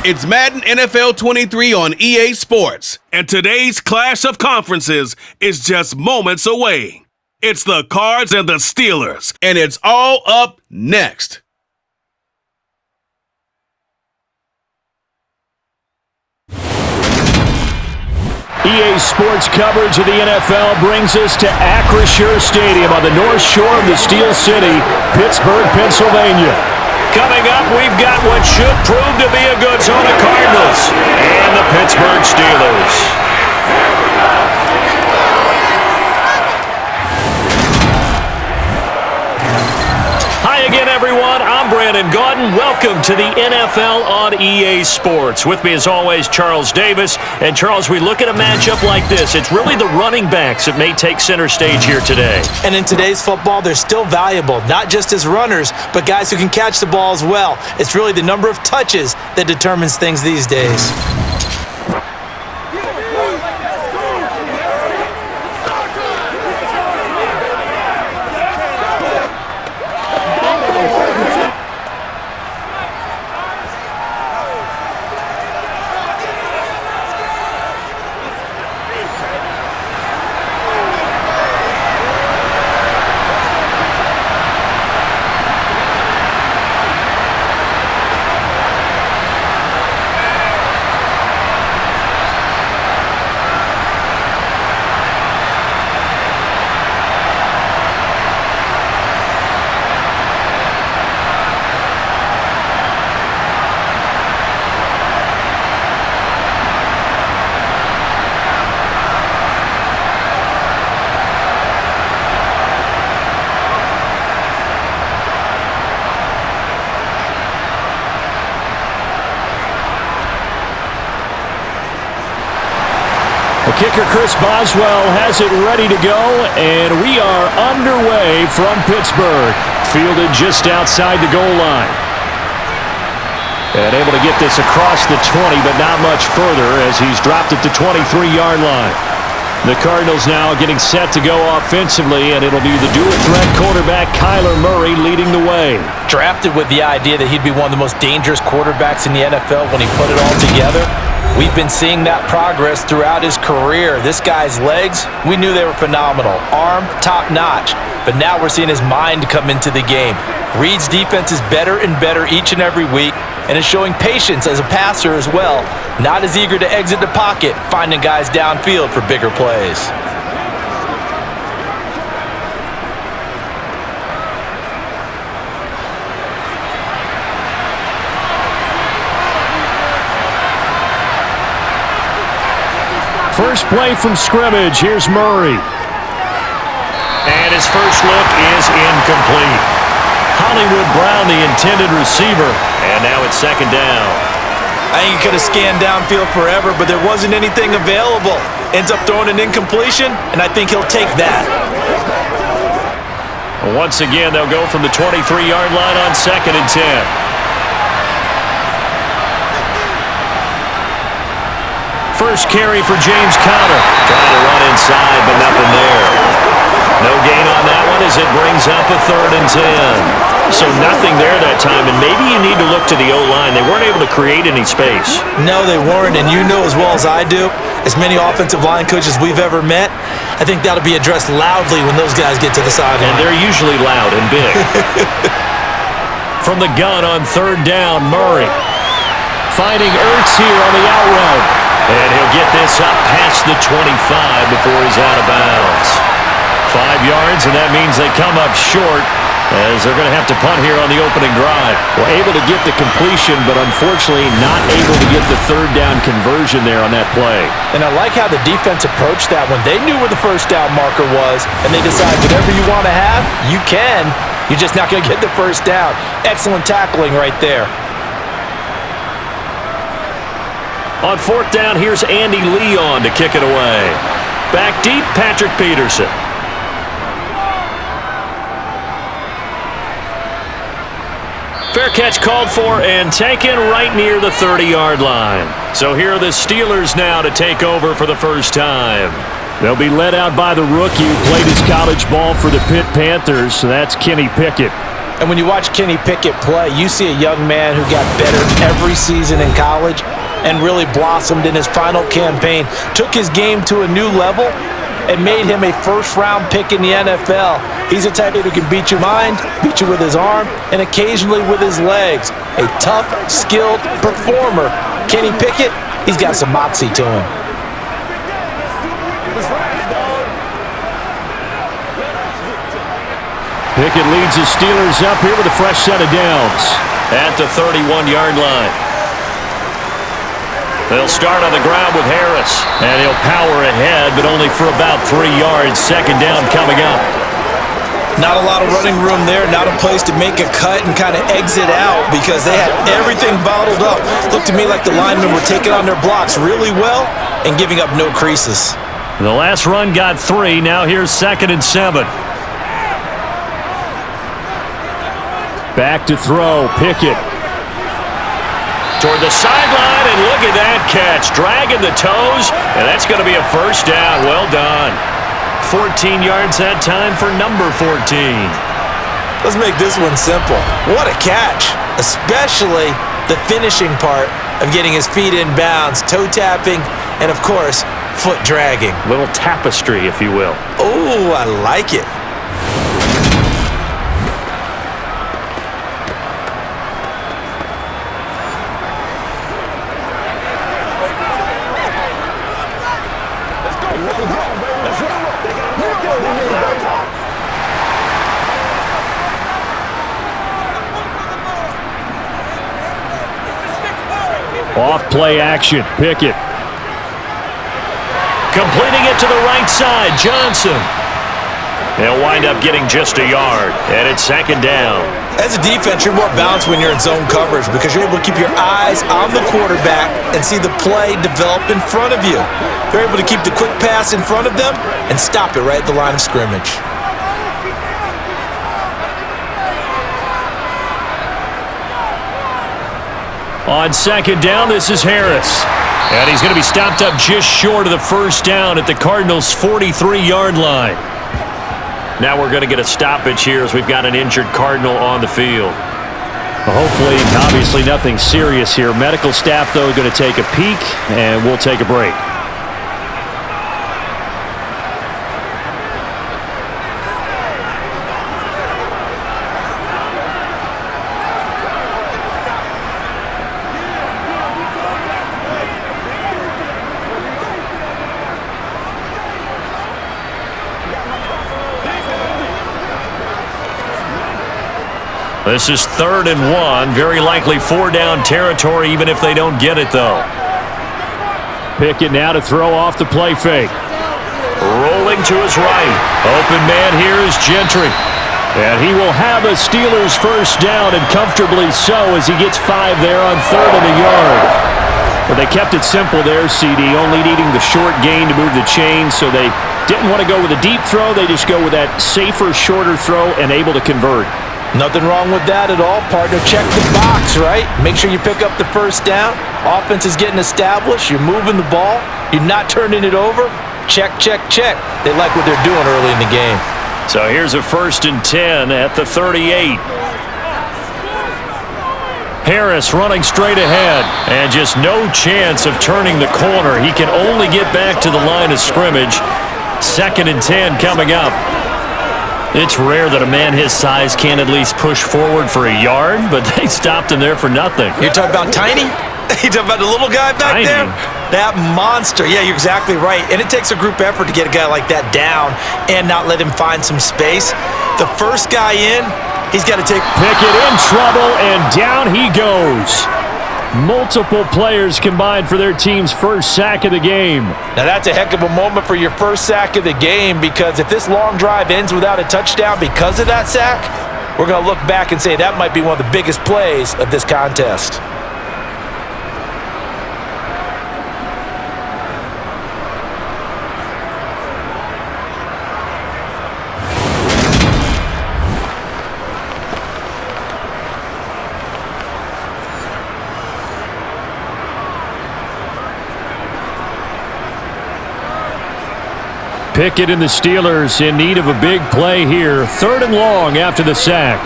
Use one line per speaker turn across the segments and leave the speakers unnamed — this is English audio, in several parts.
It's Madden NFL 23 on EA Sports, and today's clash of conferences is just moments away. It's the Cards and the Steelers, and it's all up next.
EA Sports coverage of the NFL brings us to Acrisure Stadium on the north shore of the Steel City, Pittsburgh, Pennsylvania. Coming up, we've got what should prove to be a good zone of Cardinals and the Pittsburgh Steelers. Hi again, everyone. I'm Brandon Gaudin. Welcome to the NFL on EA Sports. With me, as always, Charles Davis. And, Charles, we look at a matchup like this. It's really the running backs that may take center stage here today.
And in today's football, they're still valuable, not just as runners, but guys who can catch the ball as well. It's really the number of touches that determines things these days.
Kicker Chris Boswell has it ready to go, and we are underway from Pittsburgh. Fielded just outside the goal line. And able to get this across the 20, but not much further as he's dropped at the 23-yard line. The Cardinals now getting set to go offensively, and it'll be the dual-threat quarterback Kyler Murray leading the way.
Drafted with the idea that he'd be one of the most dangerous quarterbacks in the NFL when he put it all together. We've been seeing that progress throughout his career. This guy's legs, we knew they were phenomenal. Arm, top-notch. But now we're seeing his mind come into the game. Reed's defense is better and better each and every week, and is showing patience as a passer as well. Not as eager to exit the pocket, finding guys downfield for bigger plays.
First play from scrimmage. Here's Murray. And his first look is incomplete. Hollywood Brown, the intended receiver. And now it's second down.
I think he could have scanned downfield forever, but there wasn't anything available. Ends up throwing an incompletion, and I think he'll take that.
Once again, they'll go from the 23-yard line on 2nd and 10. First carry for James Conner. Trying to run inside, but nothing there. No gain on that one as it brings up a 3rd and 10. So nothing there that time, and maybe you need to look to the O-line. They weren't able to create any space.
No, they weren't, and you know as well as I do, as many offensive line coaches we've ever met, I think that'll be addressed loudly when those guys get to the sideline.
And they're usually loud and big. From the gun on 3rd down, Murray. Finding Ertz here on the out route. And he'll get this up past the 25 before he's out of bounds. 5 yards, and that means they come up short as they're going to have to punt here on the opening drive. Well, able to get the completion, but unfortunately not able to get the 3rd down conversion there on that play.
And I like how the defense approached that one. They knew where the first down marker was, and they decided whatever you want to have, you can. You're just not going to get the first down. Excellent tackling right there.
On 4th down, here's Andy Leon to kick it away. Back deep, Patrick Peterson. Fair catch called for and taken right near the 30-yard line. So here are the Steelers now to take over for the first time. They'll be led out by the rookie who played his college ball for the Pitt Panthers, so that's Kenny Pickett.
And when you watch Kenny Pickett play, you see a young man who got better every season in college and really blossomed in his final campaign, took his game to a new level, and made him a first-round pick in the NFL. He's a type who can beat your mind, beat you with his arm, and occasionally with his legs. A tough, skilled performer. Kenny Pickett, he's got some moxie to him.
Pickett leads the Steelers up here with a fresh set of downs at the 31-yard line. They'll start on the ground with Harris, and he'll power ahead, but only for about 3 yards. Second down coming up.
Not a lot of running room there, not a place to make a cut and kind of exit out because they had everything bottled up. Looked to me like the linemen were taking on their blocks really well and giving up no creases.
The last run got 3. Now here's 2nd and 7. Back to throw, Pickett. Toward the sideline, and look at that catch. Dragging the toes, and that's going to be a first down. Well done. 14 yards that time for number 14.
Let's make this one simple. What a catch, especially the finishing part of getting his feet in bounds, toe tapping, and of course, foot dragging.
Little tapestry, if you will.
Oh, I like it.
Off play action, Pickett. Completing it to the right side, Johnson. They'll wind up getting just a yard, and it's 2nd down.
As a defense, you're more balanced when you're in zone coverage because you're able to keep your eyes on the quarterback and see the play develop in front of you. They're able to keep the quick pass in front of them and stop it right at the line of scrimmage.
On 2nd down, this is Harris. And he's going to be stopped up just short of the first down at the Cardinals' 43-yard line. Now we're going to get a stoppage here as we've got an injured Cardinal on the field. Well, hopefully, obviously nothing serious here. Medical staff, though, going to take a peek, and we'll take a break. This is 3rd and 1. Very likely 4-down territory, even if they don't get it, though. Pickett now to throw off the play fake. Rolling to his right. Open man here is Gentry. And he will have a Steelers first down, and comfortably so, as he gets 5 there on 3rd and a yard. But they kept it simple there, CD, only needing the short gain to move the chain, so they didn't want to go with a deep throw. They just go with that safer, shorter throw and able to convert.
Nothing wrong with that at all, partner. Check the box, right? Make sure you pick up the first down. Offense is getting established. You're moving the ball. You're not turning it over. Check, check, check. They like what they're doing early in the game.
So here's a 1st and 10 at the 38. Harris running straight ahead, and just no chance of turning the corner. He can only get back to the line of scrimmage. 2nd and 10 coming up. It's rare that a man his size can't at least push forward for a yard, but they stopped him there for nothing.
You're talking about tiny? You're talking about the little guy back
Tiny.
there? That monster. Yeah, you're exactly right. And it takes a group effort to get a guy like that down and not let him find some space. The first guy in, he's got to take...
Pickett in trouble, and down he goes. Multiple players combined for their team's first sack of the game.
Now that's a heck of a moment for your first sack of the game, because if this long drive ends without a touchdown because of that sack, we're going to look back and say that might be one of the biggest plays of this contest.
Pickett and the Steelers in need of a big play here. 3rd and long after the sack.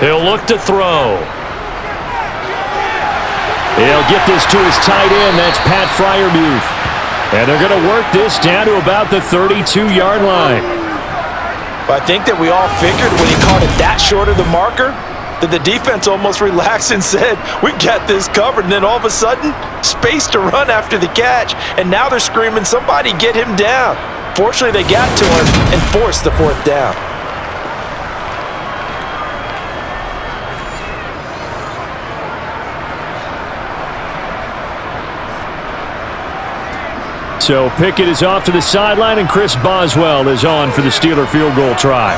He'll look to throw. He'll get this to his tight end. That's Pat Freiermuth. And they're going to work this down to about the 32-yard line.
But I think that we all figured when he caught it that short of the marker that the defense almost relaxed and said, we've got this covered. And then all of a sudden, space to run after the catch. And now they're screaming, somebody get him down. Fortunately, they got to him and forced the fourth down.
So Pickett is off to the sideline, and Chris Boswell is on for the Steeler field goal try.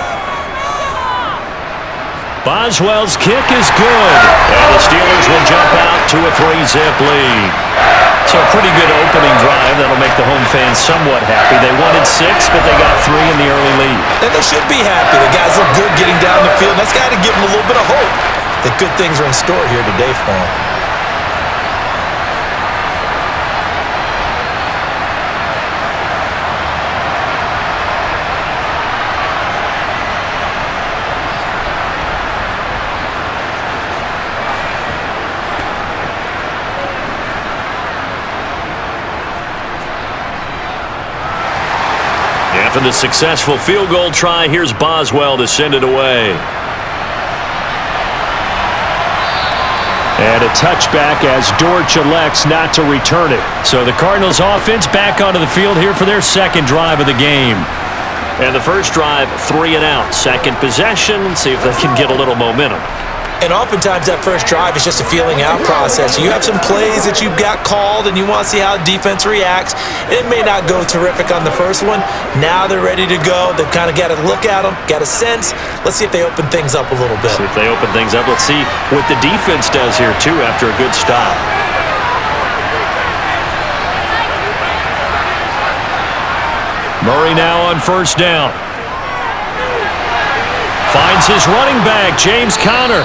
Boswell's kick is good, and the Steelers will jump out to a 3-zip lead. So a pretty good opening drive that'll make the home fans somewhat happy. They wanted 6, but they got 3 in the early lead.
And they should be happy. The guys look good getting down the field. That's got to give them a little bit of hope that good things are in store here today for them.
After the successful field goal try, here's Boswell to send it away. And a touchback as Dortch elects not to return it. So the Cardinals offense back onto the field here for their second drive of the game. And the first drive, 3 and out. Second possession, see if they can get a little momentum.
And oftentimes that first drive is just a feeling out process. You have some plays that you've got called and you want to see how defense reacts. It may not go terrific on the first one. Now they're ready to go. They've kind of got to look at them, got a sense. Let's see if they open things up a little bit.
See if they open things up. Let's see what the defense does here, too, after a good stop. Murray now on first down. Finds his running back, James Conner.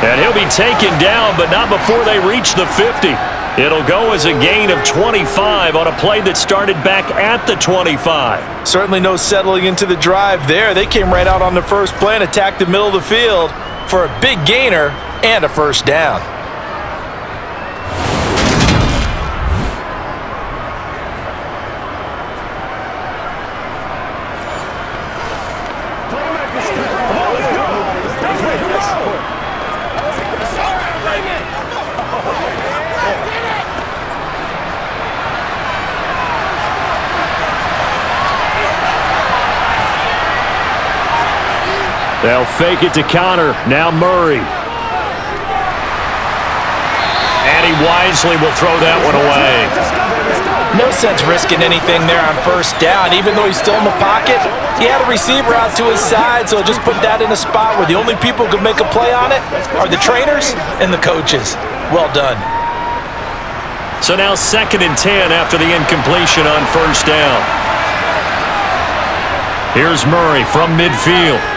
And he'll be taken down, but not before they reach the 50. It'll go as a gain of 25 on a play that started back at the 25.
Certainly no settling into the drive there. They came right out on the first play and attacked the middle of the field for a big gainer and a first down.
They'll fake it to Conner. Now Murray. And he wisely will throw that one away.
No sense risking anything there on first down. Even though he's still in the pocket, he had a receiver out to his side, so just put that in a spot where the only people who can make a play on it are the trainers and the coaches. Well done.
So now 2nd and 10 after the incompletion on first down. Here's Murray from midfield.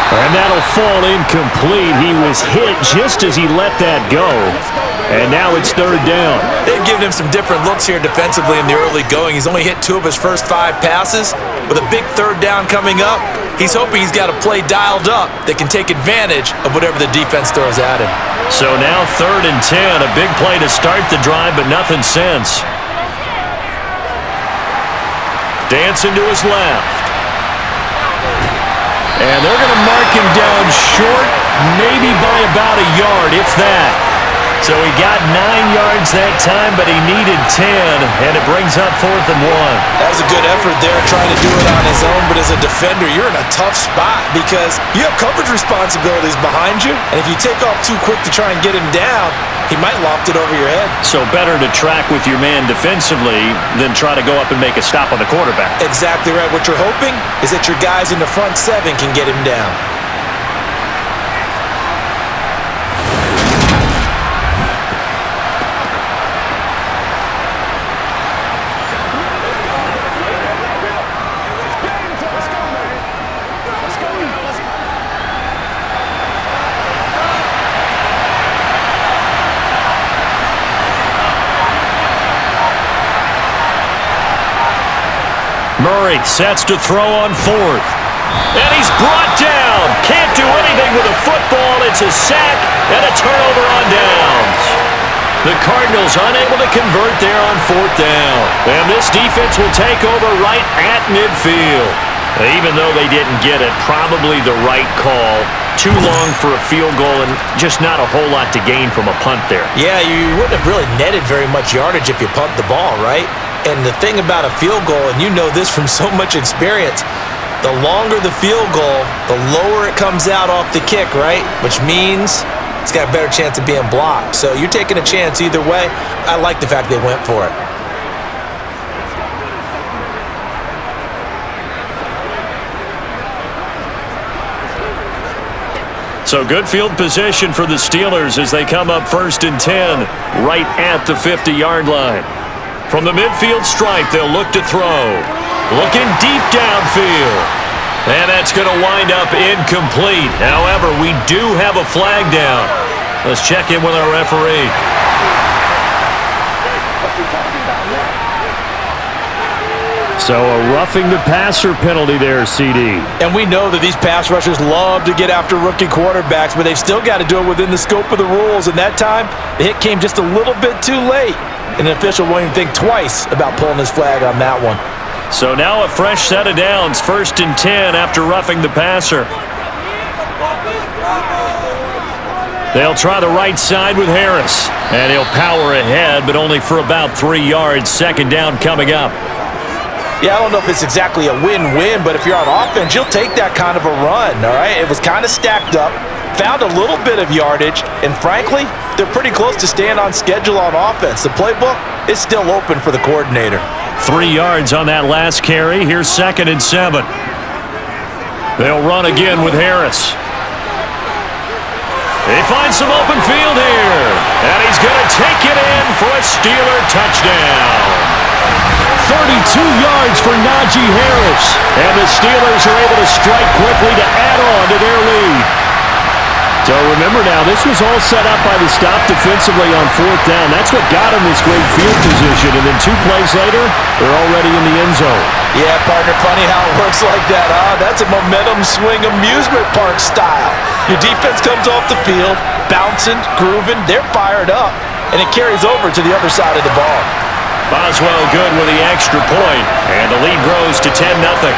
And that'll fall incomplete. He was hit just as he let that go. And now it's 3rd down.
They've given him some different looks here defensively in the early going. He's only hit 2 of his first 5 passes. With a big 3rd down coming up, he's hoping he's got a play dialed up that can take advantage of whatever the defense throws at him.
So now 3rd and 10. A big play to start the drive, but nothing since. Dancing to his left. And they're going to mark him down short, maybe by about a yard, if that. So he got 9 yards that time, but he needed 10, and it brings up 4th and 1.
That was a good effort there, trying to do it on his own, but as a defender, you're in a tough spot because you have coverage responsibilities behind you, and if you take off too quick to try and get him down, he might loft it over your head.
So better to track with your man defensively than try to go up and make a stop on the quarterback.
Exactly right. What you're hoping is that your guys in the front 7 can get him down.
Murray sets to throw on 4th. And he's brought down. Can't do anything with a football. It's a sack and a turnover on downs. The Cardinals unable to convert there on 4th down. And this defense will take over right at midfield. Even though they didn't get it, probably the right call. Too long for a field goal and just not a whole lot to gain from a punt there.
Yeah, you wouldn't have really netted very much yardage if you punt the ball, right? And the thing about a field goal, and you know this from so much experience, the longer the field goal, the lower it comes out off the kick, right? Which means it's got a better chance of being blocked. So you're taking a chance either way. I like the fact they went for it.
So good field position for the Steelers as they come up 1st and 10 right at the 50-yard line. From the midfield stripe, they'll look to throw. Looking deep downfield. And that's going to wind up incomplete. However, we do have a flag down. Let's check in with our referee. So a roughing the passer penalty there, CD.
And we know that these pass rushers love to get after rookie quarterbacks, but they've still got to do it within the scope of the rules. And that time, the hit came just a little bit too late. And the official won't even think twice about pulling his flag on that one.
So now a fresh set of downs, 1st and 10 after roughing the passer. They'll try the right side with Harris. And he'll power ahead, but only for about 3 yards. 2nd down coming up.
Yeah, I don't know if it's exactly a win-win, but if you're on offense, you'll take that kind of a run, all right? It was kind of stacked up, found a little bit of yardage, and frankly, they're pretty close to staying on schedule on offense. The playbook is still open for the coordinator.
3 yards on that last carry. Here's 2nd and 7. They'll run again with Harris. They find some open field here, and he's going to take it in for a Steeler touchdown. 32 yards for Najee Harris. And the Steelers are able to strike quickly to add on to their lead. So remember now, this was all set up by the stop defensively on 4th down. That's what got them this great field position. And then 2 plays later, they're already in the end zone.
Yeah, partner, funny how it works like that, huh? That's a momentum swing amusement park style. Your defense comes off the field, bouncing, grooving, they're fired up, and it carries over to the other side of the ball.
Boswell good with the extra point, and the lead grows to 10-0.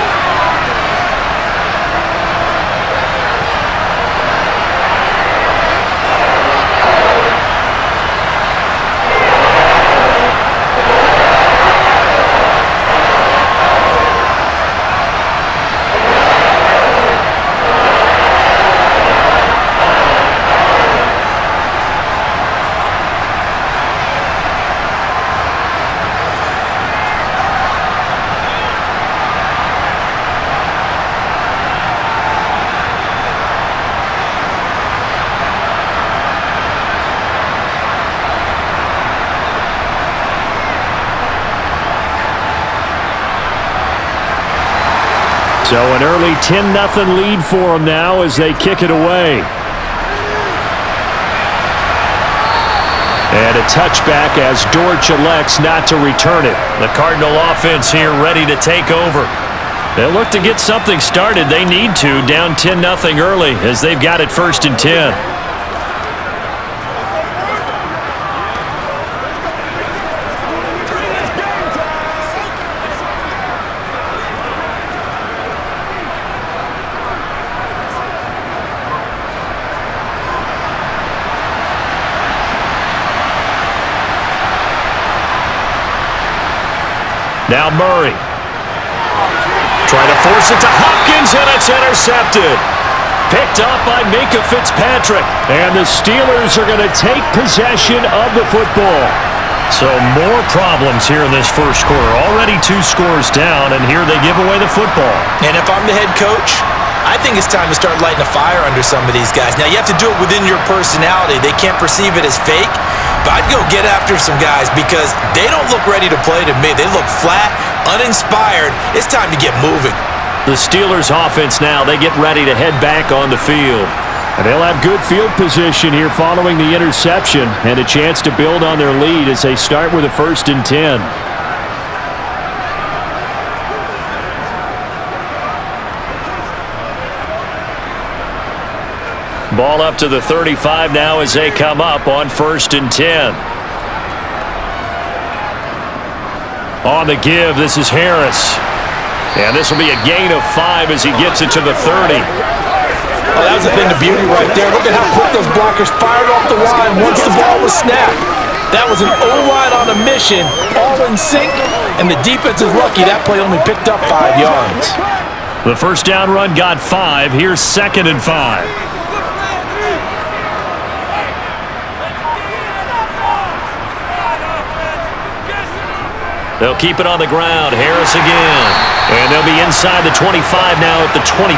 So an early 10-0 lead for them now as they kick it away. And a touchback as Dortch elects not to return it. The Cardinal offense here ready to take over. They'll look to get something started. They need to, down 10-0 early as they've got it 1st and 10. Now Murray. Trying to force it to Hopkins, and it's intercepted. Picked up by Minkah Fitzpatrick. And the Steelers are going to take possession of the football. So more problems here in this first quarter. Already 2 scores down, and here they give away the football.
And if I'm the head coach, I think it's time to start lighting a fire under some of these guys. Now, you have to do it within your personality. They can't perceive it as fake. But I'd go get after some guys because they don't look ready to play to me. They look flat, uninspired. It's time to get moving.
The Steelers offense now, they get ready to head back on the field. And they'll have good field position here following the interception and a chance to build on their lead as they start with a 1st and 10. Ball up to the 35 now as they come up on 1st and 10. On the give, this is Harris. And this will be a gain of 5 as he gets it to the 30.
Oh, that was the thing of beauty right there. Look at how quick those blockers fired off the line once the ball was snapped. That was an O-line on a mission, all in sync, and the defense is lucky that play only picked up 5 yards.
The first down run got 5. Here's 2nd and 5. They'll keep it on the ground. Harris again. And they'll be inside the 25 now at the 24.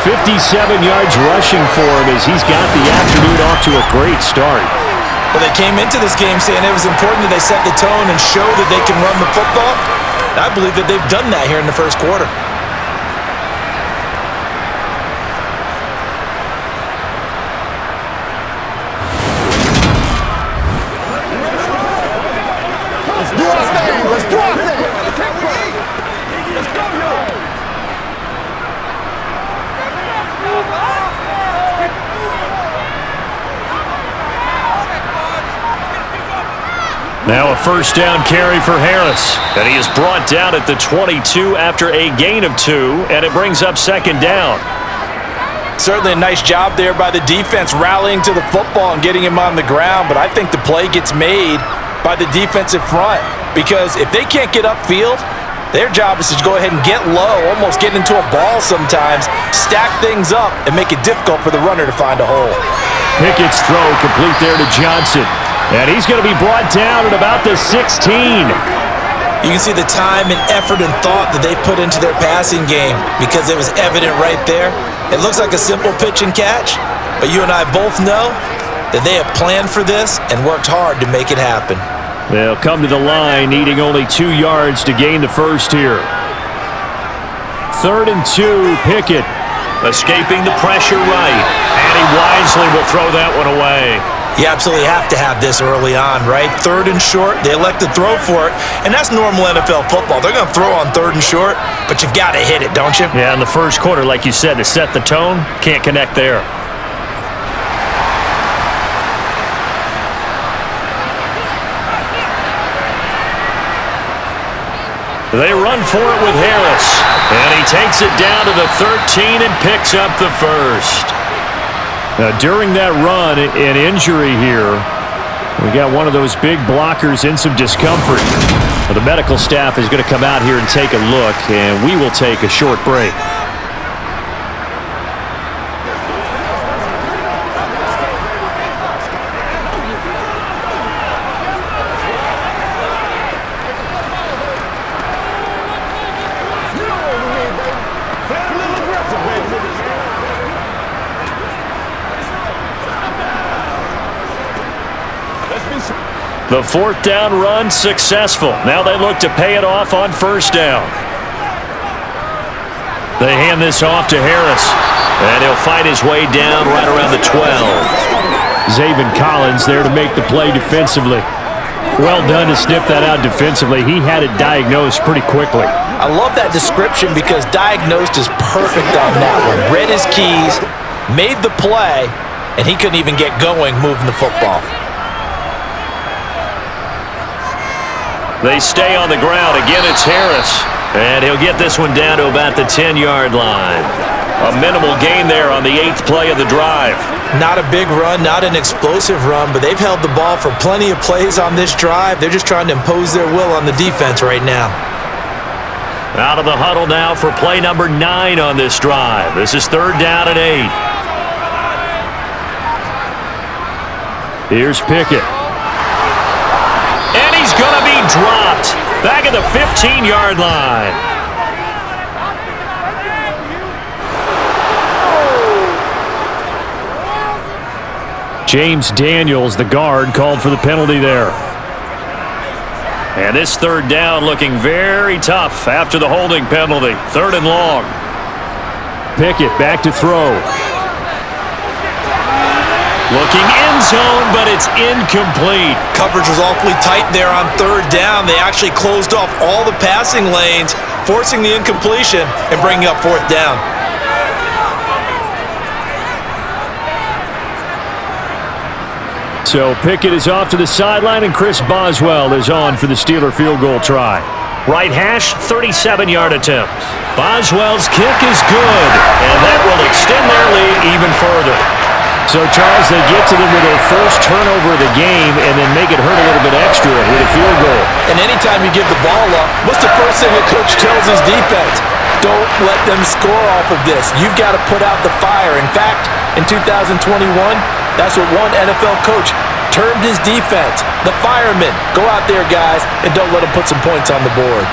57 yards rushing for him as he's got the afternoon off to a great start.
Well, they came into this game saying it was important that they set the tone and show that they can run the football. I believe that they've done that here in the first quarter.
Let's do our thing. Let's do our thing. Let's go.
Now a first down carry for Harris. And he is brought down at the 22 after a gain of 2, and it brings up 2nd down.
Certainly a nice job there by the defense rallying to the football and getting him on the ground, but I think the play gets made by the defensive front because if they can't get upfield, their job is to go ahead and get low, almost get into a ball sometimes, stack things up, and make it difficult for the runner to find a hole.
Pickett's throw complete there to Johnson. And he's going to be brought down at about the 16.
You can see the time and effort and thought that they put into their passing game because it was evident right there. It looks like a simple pitch and catch, but you and I both know that they have planned for this and worked hard to make it happen.
They'll come to the line, needing only 2 yards to gain the first here. 3rd and 2, Pickett. Escaping the pressure right, and he wisely will throw that one away.
You absolutely have to have this early on, right? 3rd and short, they elect to throw for it, and that's normal NFL football. They're going to throw on 3rd and short, but you've got to hit it, don't you?
Yeah, in the first quarter, like you said, to set the tone, can't connect there. They run for it with Harris, and he takes it down to the 13 and picks up the first. Now, during that run, an injury here. We got one of those big blockers in some discomfort. Well, the medical staff is going to come out here and take a look, and we will take a short break. The 4th down run successful. Now they look to pay it off on 1st down. They hand this off to Harris, and he'll fight his way down right around the 12. Zaven Collins there to make the play defensively. Well done to sniff that out defensively. He had it diagnosed pretty quickly.
I love that description because diagnosed is perfect on that one. Read his keys, made the play, and he couldn't even get going moving the football.
They stay on the ground. Again, it's Harris. And he'll get this one down to about the 10-yard line. A minimal gain there on the 8th play of the drive.
Not a big run, not an explosive run, but they've held the ball for plenty of plays on this drive. They're just trying to impose their will on the defense right now.
Out of the huddle now for play number 9 on this drive. This is 3rd down and 8. Here's Pickett. And he's going to be dropped back at the 15-yard line. James Daniels, the guard, called for the penalty there. And this 3rd down looking very tough after the holding penalty. 3rd and long. Pickett back to throw. Looking end zone, but it's incomplete.
Coverage was awfully tight there on 3rd down. They actually closed off all the passing lanes, forcing the incompletion and bringing up 4th down.
So Pickett is off to the sideline, and Chris Boswell is on for the Steeler field goal try. Right hash, 37-yard attempt. Boswell's kick is good, and that will extend their lead even further. So, Charles, they get to them with their first turnover of the game and then make it hurt a little bit extra with a field goal.
And anytime you give the ball up, what's the first thing a coach tells his defense? Don't let them score off of this. You've got to put out the fire. In fact, in 2021, that's what one NFL coach termed his defense. The firemen. Go out there, guys, and don't let them put some points on the board.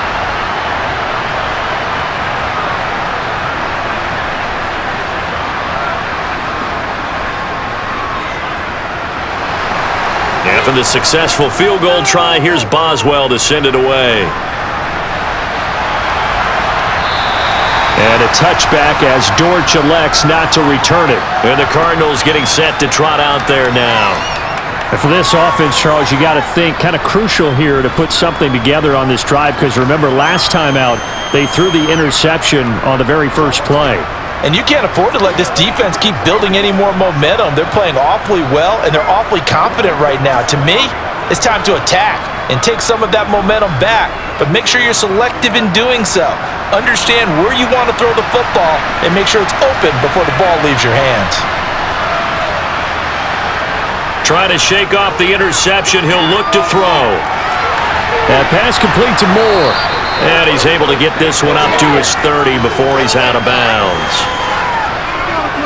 After the successful field goal try, here's Boswell to send it away. And a touchback as Dortch elects not to return it. And the Cardinals getting set to trot out there now. And for this offense, Charles, you got to think kind of crucial here to put something together on this drive, because remember last time out they threw the interception on the very first play.
And you can't afford to let this defense keep building any more momentum. They're playing awfully well, and they're awfully confident right now. To me, it's time to attack and take some of that momentum back. But make sure you're selective in doing so. Understand where you want to throw the football and make sure it's open before the ball leaves your hands.
Trying to shake off the interception. He'll look to throw. That pass complete to Moore. And he's able to get this one up to his 30 before he's out of bounds.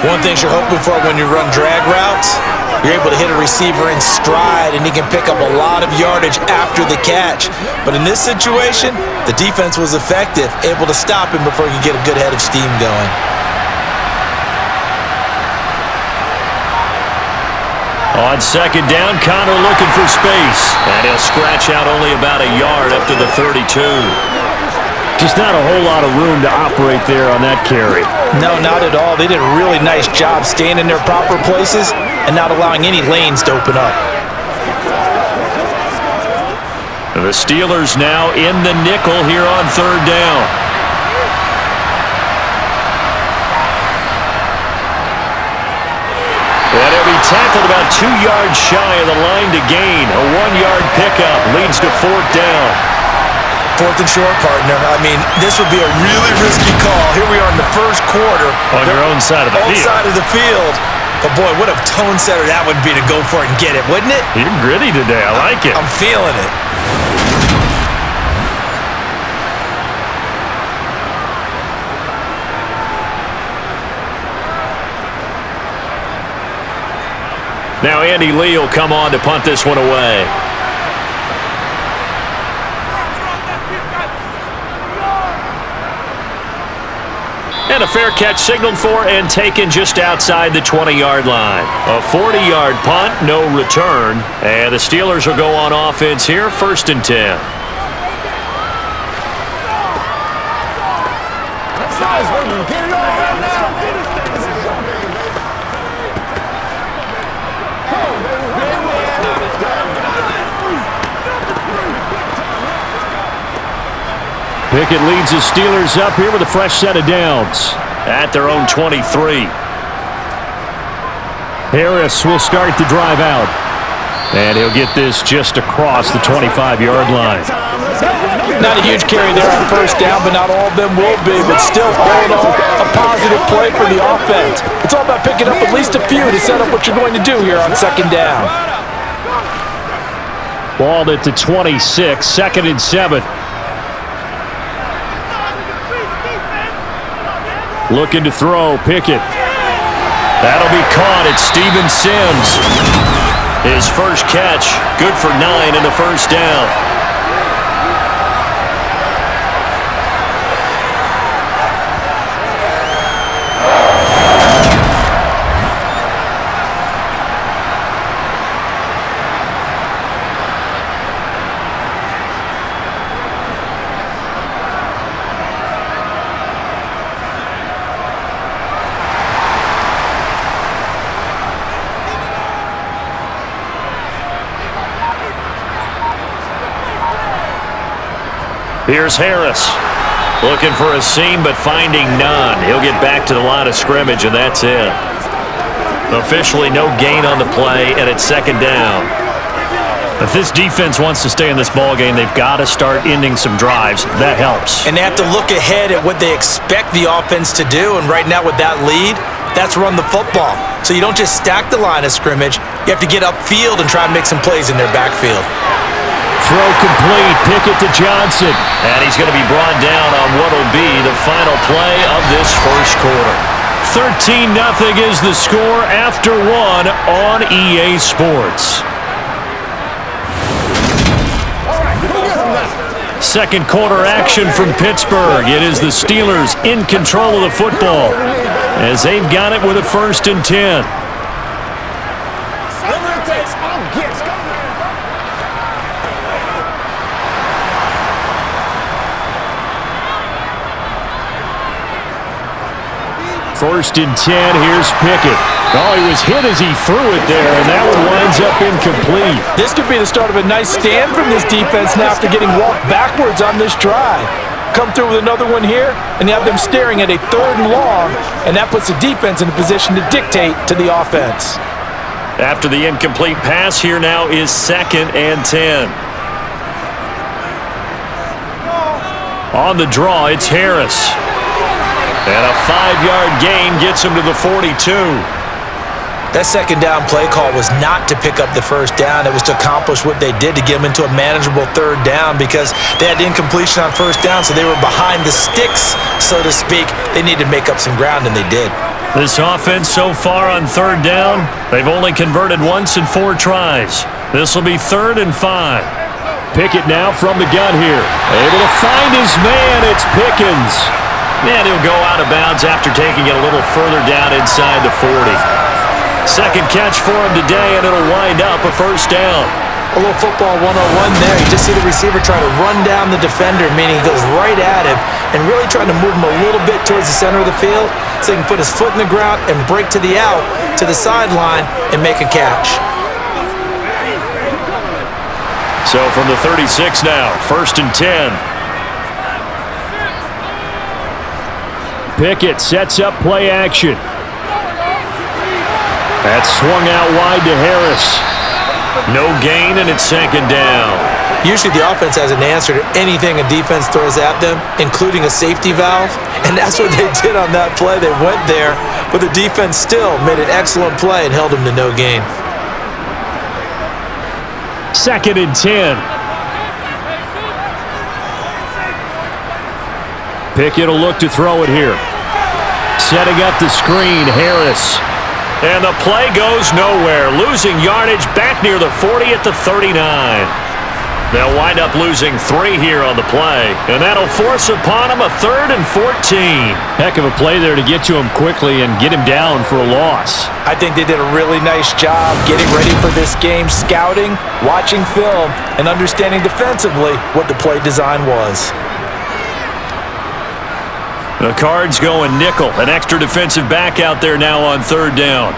One thing you're hoping for when you run drag routes, you're able to hit a receiver in stride, and he can pick up a lot of yardage after the catch. But in this situation, the defense was effective, able to stop him before he could get a good head of steam going.
On second down, Connor looking for space. And he'll scratch out only about a yard up to the 32. Just not a whole lot of room to operate there on that carry.
No, not at all. They did a really nice job staying in their proper places and not allowing any lanes to open up.
The Steelers now in the nickel here on third down. And he'll be tackled about 2 yards shy of the line to gain. A 1-yard pickup leads to fourth down.
Fourth and short, partner. I mean, this would be a really risky call. Here we are in the first quarter.
On your own side of the field.
Own side of the field. But, boy, what a tone setter that would be to go for it and get it, wouldn't it?
You're gritty today. I like it.
I'm feeling it.
Now Andy Lee will come on to punt this one away. And a fair catch signaled for and taken just outside the 20-yard line. A 40-yard punt, no return. And the Steelers will go on offense here, 1st and 10. Pickett leads the Steelers up here with a fresh set of downs at their own 23. Harris will start the drive out. And he'll get this just across the 25-yard line.
Not a huge carry there on first down, but not all of them will be. But still, all in all, a positive play for the offense. It's all about picking up at least a few to set up what you're going to do here on second down.
Balled at the 26, 2nd and 7. Looking to throw, Pickett. That'll be caught. It's Steven Sims. His first catch, good for 9 and a first down. Here's Harris. Looking for a seam, but finding none. He'll get back to the line of scrimmage, and that's it. Officially no gain on the play, and it's second down. If this defense wants to stay in this ballgame, they've got to start ending some drives. That helps.
And they have to look ahead at what they expect the offense to do, and right now with that lead, that's run the football. So you don't just stack the line of scrimmage. You have to get upfield and try and make some plays in their backfield.
Throw complete. Pickett to Johnson. And he's going to be brought down on what will be the final play of this first quarter. 13-0 is the score after one on EA Sports. Second quarter action from Pittsburgh. It is the Steelers in control of the football as they've got it with a 1st and 10. First and 10, here's Pickett. Oh, he was hit as he threw it there, and that one winds up incomplete.
This could be the start of a nice stand from this defense now after getting walked backwards on this drive. Come through with another one here, and you have them staring at a 3rd and long, and that puts the defense in a position to dictate to the offense.
After the incomplete pass, here now is 2nd and 10. On the draw, it's Harris. And a 5-yard gain gets him to the 42.
That second down play call was not to pick up the first down. It was to accomplish what they did to get them into a manageable 3rd down because they had incompletion on first down, so they were behind the sticks, so to speak. They needed to make up some ground, and they did.
This offense so far on 3rd down, they've only converted once in 4 tries. This will be 3rd and 5. Pickett now from the gun here. Able to find his man. It's Pickens. And he'll go out of bounds after taking it a little further down inside the 40. Second catch for him today, and it'll wind up a 1st down.
A little football 101 there. You just see the receiver trying to run down the defender, meaning he goes right at him and really trying to move him a little bit towards the center of the field so he can put his foot in the ground and break to the out, to the sideline, and make a catch.
So from the 36 now, 1st and 10. Pickett sets up play action. That's swung out wide to Harris. No gain, and it's 2nd down.
Usually the offense has an answer to anything a defense throws at them, including a safety valve, and that's what they did on that play. They went there, but the defense still made an excellent play and held them to no gain.
2nd and 10. Pickett will look to throw it here. Setting up the screen, Harris. And the play goes nowhere. Losing yardage back near the 40 at the 39. They'll wind up losing 3 here on the play. And that'll force upon them a 3rd and 14. Heck of a play there to get to him quickly and get him down for a loss.
I think they did a really nice job getting ready for this game, scouting, watching film, and understanding defensively what the play design was.
The Cards going nickel. An extra defensive back out there now on 3rd down.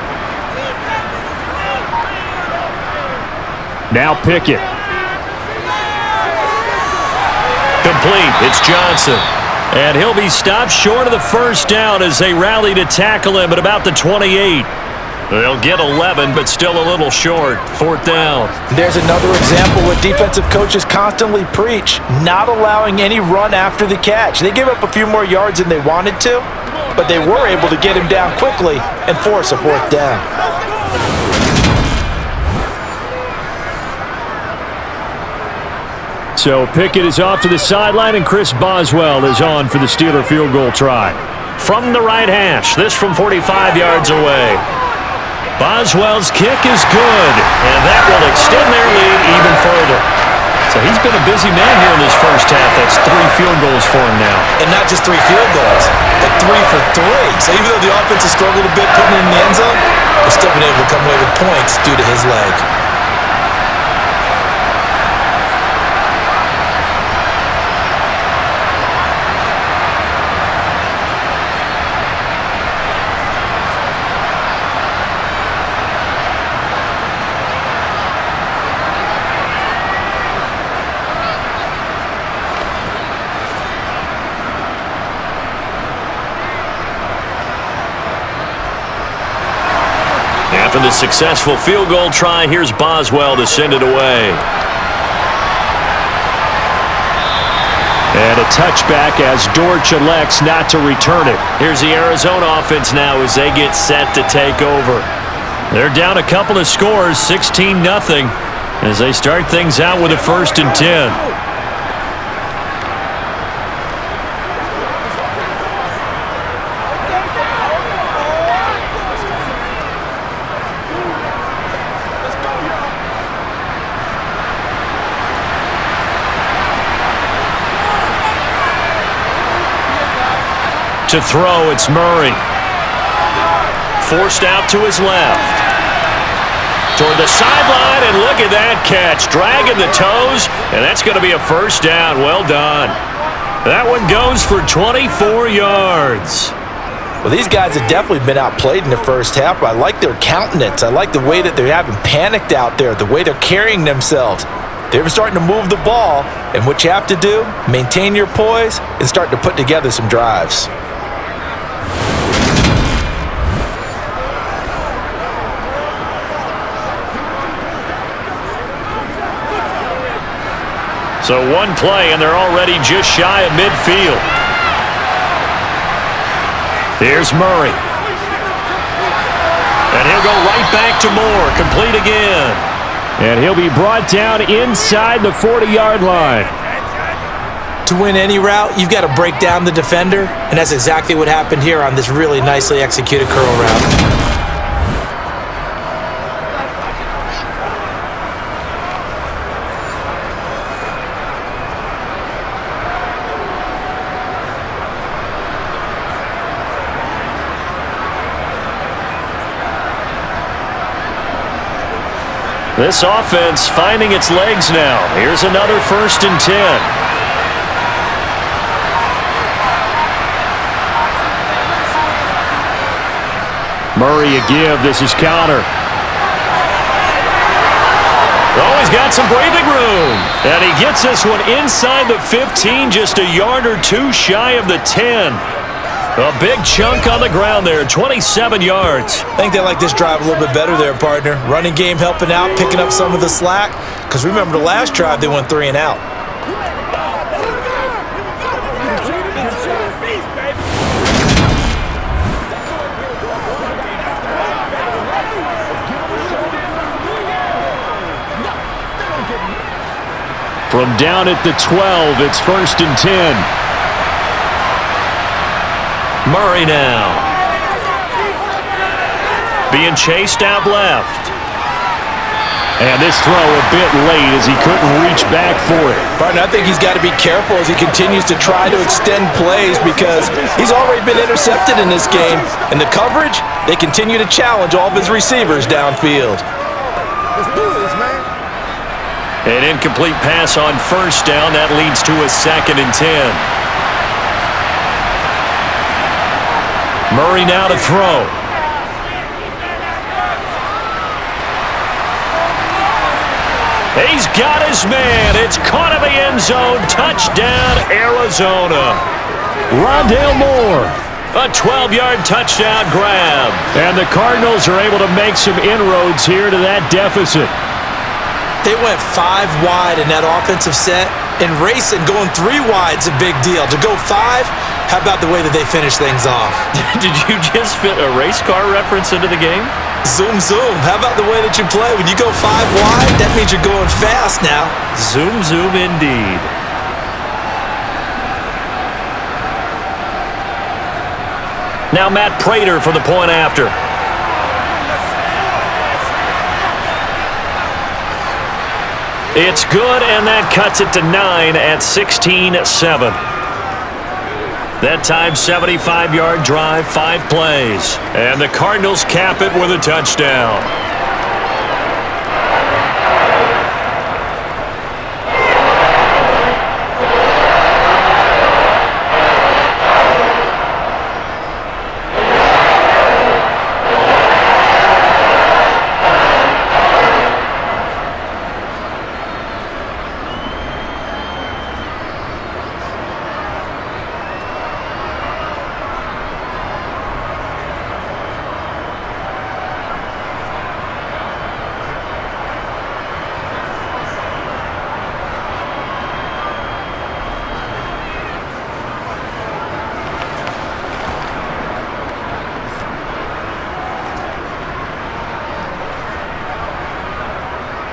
Now Pickett. Complete. It's Johnson. And he'll be stopped short of the 1st down as they rally to tackle him at about the 28. They'll get 11, but still a little short. 4th down.
There's another example what defensive coaches constantly preach, not allowing any run after the catch. They gave up a few more yards than they wanted to, but they were able to get him down quickly and force a 4th down.
So Pickett is off to the sideline, and Chris Boswell is on for the Steeler field goal try. From the right hash, this from 45 yards away. Boswell's kick is good, and that will extend their lead even further. So he's been a busy man here in this first half. That's 3 field goals for him now.
And not just 3 field goals, but 3 for 3. So even though the offense has struggled a bit putting it in the end zone, they've still been able to come away with points due to his leg.
After the successful field goal try, here's Boswell to send it away. And a touchback as Dortch elects not to return it. Here's the Arizona offense now as they get set to take over. They're down a couple of scores, 16-0, as they start things out with a 1st and 10. To throw, it's Murray. Forced out to his left. Toward the sideline, and look at that catch. Dragging the toes, and that's going to be a 1st down. Well done. That one goes for 24 yards.
Well, these guys have definitely been outplayed in the first half. I like their countenance. I like the way that they're having panicked out there, the way they're carrying themselves. They're starting to move the ball, and what you have to do, maintain your poise and start to put together some drives.
So one play, and they're already just shy of midfield. Here's Murray. And he'll go right back to Moore. Complete again. And he'll be brought down inside the 40-yard line.
To win any route, you've got to break down the defender, and that's exactly what happened here on this really nicely executed curl route.
This offense finding its legs now. Here's another 1st and 10. Murray a give. This is counter. Oh, he's got some breathing room. And he gets this one inside the 15, just a yard or two shy of the 10. A big chunk on the ground there, 27 yards.
I think they like this drive a little bit better there, partner. Running game helping out, picking up some of the slack. Because remember the last drive, they went 3 and out.
From down at the 12, it's 1st and 10. Murray now. Being chased out left. And this throw a bit late as he couldn't reach back for it.
Partner, I think he's got to be careful as he continues to try to extend plays because he's already been intercepted in this game. And the coverage, they continue to challenge all of his receivers downfield.
Let's do this, man.
An incomplete pass on 1st down. That leads to a 2nd and 10. Murray now to throw. He's got his man. It's caught in the end zone. Touchdown, Arizona. Rondale Moore. A 12-yard touchdown grab. And the Cardinals are able to make some inroads here to that deficit.
They went 5 wide in that offensive set. And racing, going 3 wide's a big deal. To go 5, how about the way that they finish things off?
Did you just fit a race car reference into the game?
Zoom, zoom. How about the way that you play? When you go 5 wide, that means you're going fast now.
Zoom, zoom indeed. Now Matt Prater for the point after. It's good, and that cuts it to 9 at 16-7. That time, 75-yard drive, 5 plays. And the Cardinals cap it with a touchdown.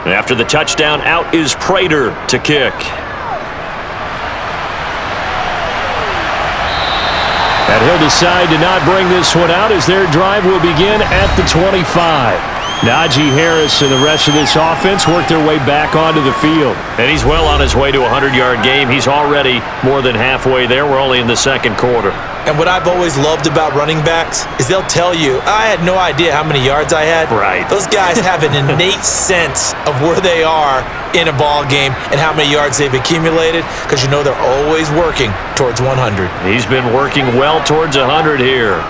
After the touchdown, out is Prater to kick. And he'll decide to not bring this one out as their drive will begin at the 25. Najee Harris and the rest of this offense work their way back onto the field. And he's well on his way to a 100-yard game. He's already more than halfway there. We're only in the second quarter.
And what I've always loved about running backs is they'll tell you, I had no idea how many yards I had.
Right.
Those guys have an innate sense of where they are in a ball game and how many yards they've accumulated because you know they're always working towards 100.
He's been working well towards 100 here.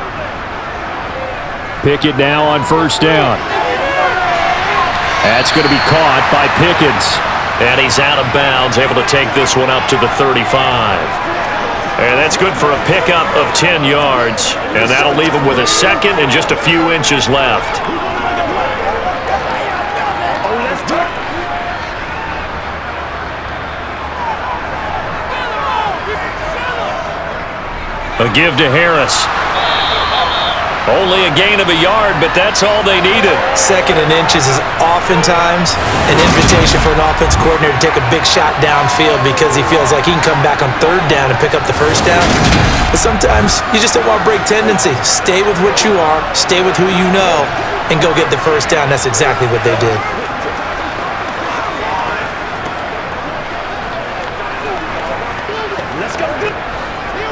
Pickett now on first down. That's going to be caught by Pickens. And he's out of bounds, able to take this one up to the 35. And that's good for a pickup of 10 yards. And that'll leave him with a second and just a few inches left. A give to Harris. Only a gain of a yard, but that's all they needed.
Second and inches is oftentimes an invitation for an offense coordinator to take a big shot downfield because he feels like he can come back on third down and pick up the first down. But sometimes you just don't want to break tendency. Stay with what you are, stay with who you know, and go get the first down. That's exactly what they did.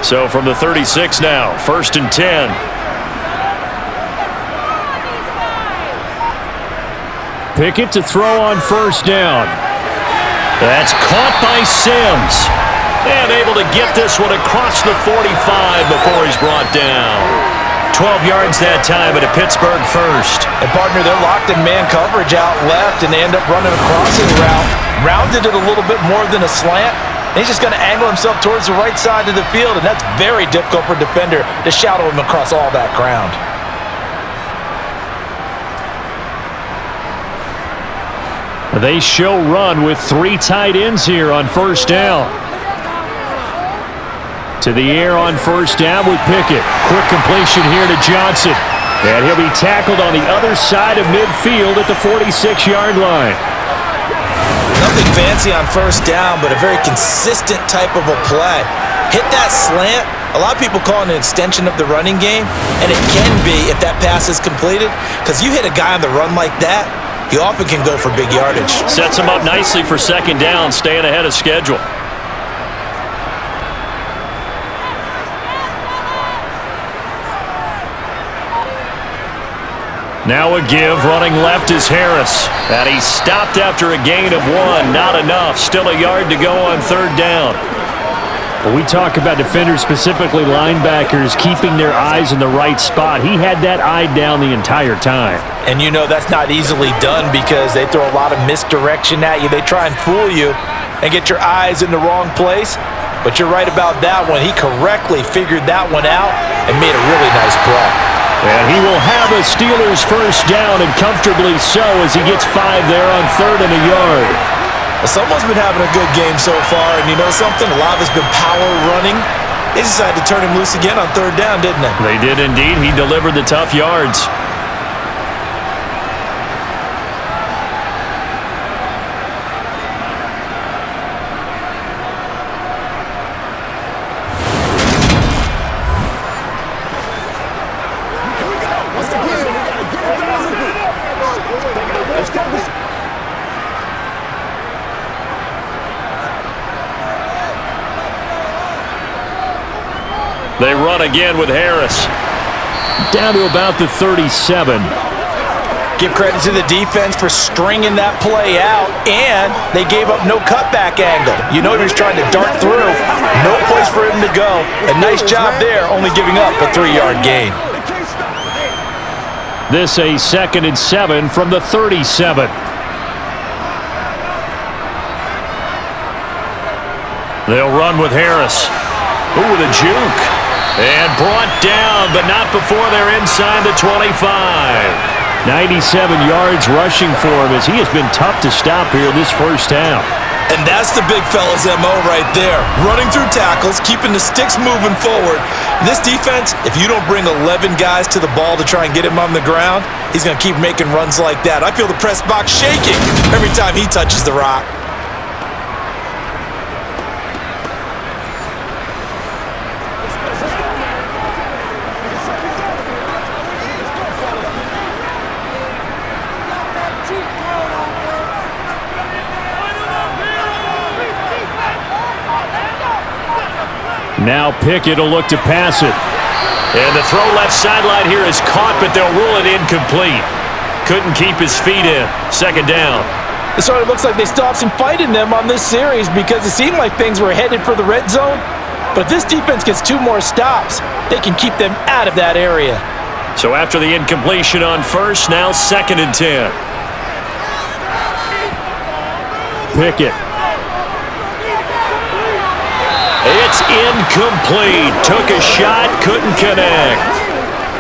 So from the 36 now, 1st and 10. Pickett to throw on first down. That's caught by Sims. And able to get this one across the 45 before he's brought down. 12 yards that time at a Pittsburgh first.
And partner, they're locked in man coverage out left, and they end up running a crossing route. Rounded it a little bit more than a slant. And he's just going to angle himself towards the right side of the field, and that's very difficult for a defender to shadow him across all that ground.
They show run with 3 tight ends here on first down. To the air on first down with Pickett. Quick completion here to Johnson. And he'll be tackled on the other side of midfield at the 46-yard line.
Nothing fancy on first down, but a very consistent type of a play. Hit that slant. A lot of people call it an extension of the running game, and it can be if that pass is completed, because you hit a guy on the run like that, you often can go for big yardage.
Sets him up nicely for second down, staying ahead of schedule. Now a give, running left is Harris. And he stopped after a gain of 1. Not enough. Still a yard to go on third down. When we talk about defenders, specifically linebackers, keeping their eyes in the right spot, he had that eye down the entire time.
And you know that's not easily done because they throw a lot of misdirection at you. They try and fool you and get your eyes in the wrong place. But you're right about that one. He correctly figured that one out and made a really nice play.
And he will have a Steelers first down, and comfortably so, as he gets 5 there on third and a yard.
Someone's been having a good game so far, and you know something? A lot of it's been power running. They decided to turn him loose again on third down, didn't they?
They did indeed. He delivered the tough yards. They run again with Harris. Down to about the 37.
Give credit to the defense for stringing that play out, and they gave up no cutback angle. You know he was trying to dart through. No place for him to go. A nice job there, only giving up a 3-yard gain.
This a 2nd and 7 from the 37. They'll run with Harris. Ooh, the juke. And brought down, but not before they're inside the 25. 97 yards rushing for him as he has been tough to stop here this first half.
And that's the big fella's MO right there. Running through tackles, keeping the sticks moving forward. This defense, if you don't bring 11 guys to the ball to try and get him on the ground, he's going to keep making runs like that. I feel the press box shaking every time he touches the rock.
Now Pickett will look to pass it. And the throw left sideline here is caught, but they'll rule it incomplete. Couldn't keep his feet in. Second down.
It sort of looks like they still have some fight in them on this series because it seemed like things were headed for the red zone. But if this defense gets 2 more stops, they can keep them out of that area.
So after the incompletion on first, now 2nd and 10. Pickett. It's incomplete. Took a shot, couldn't connect.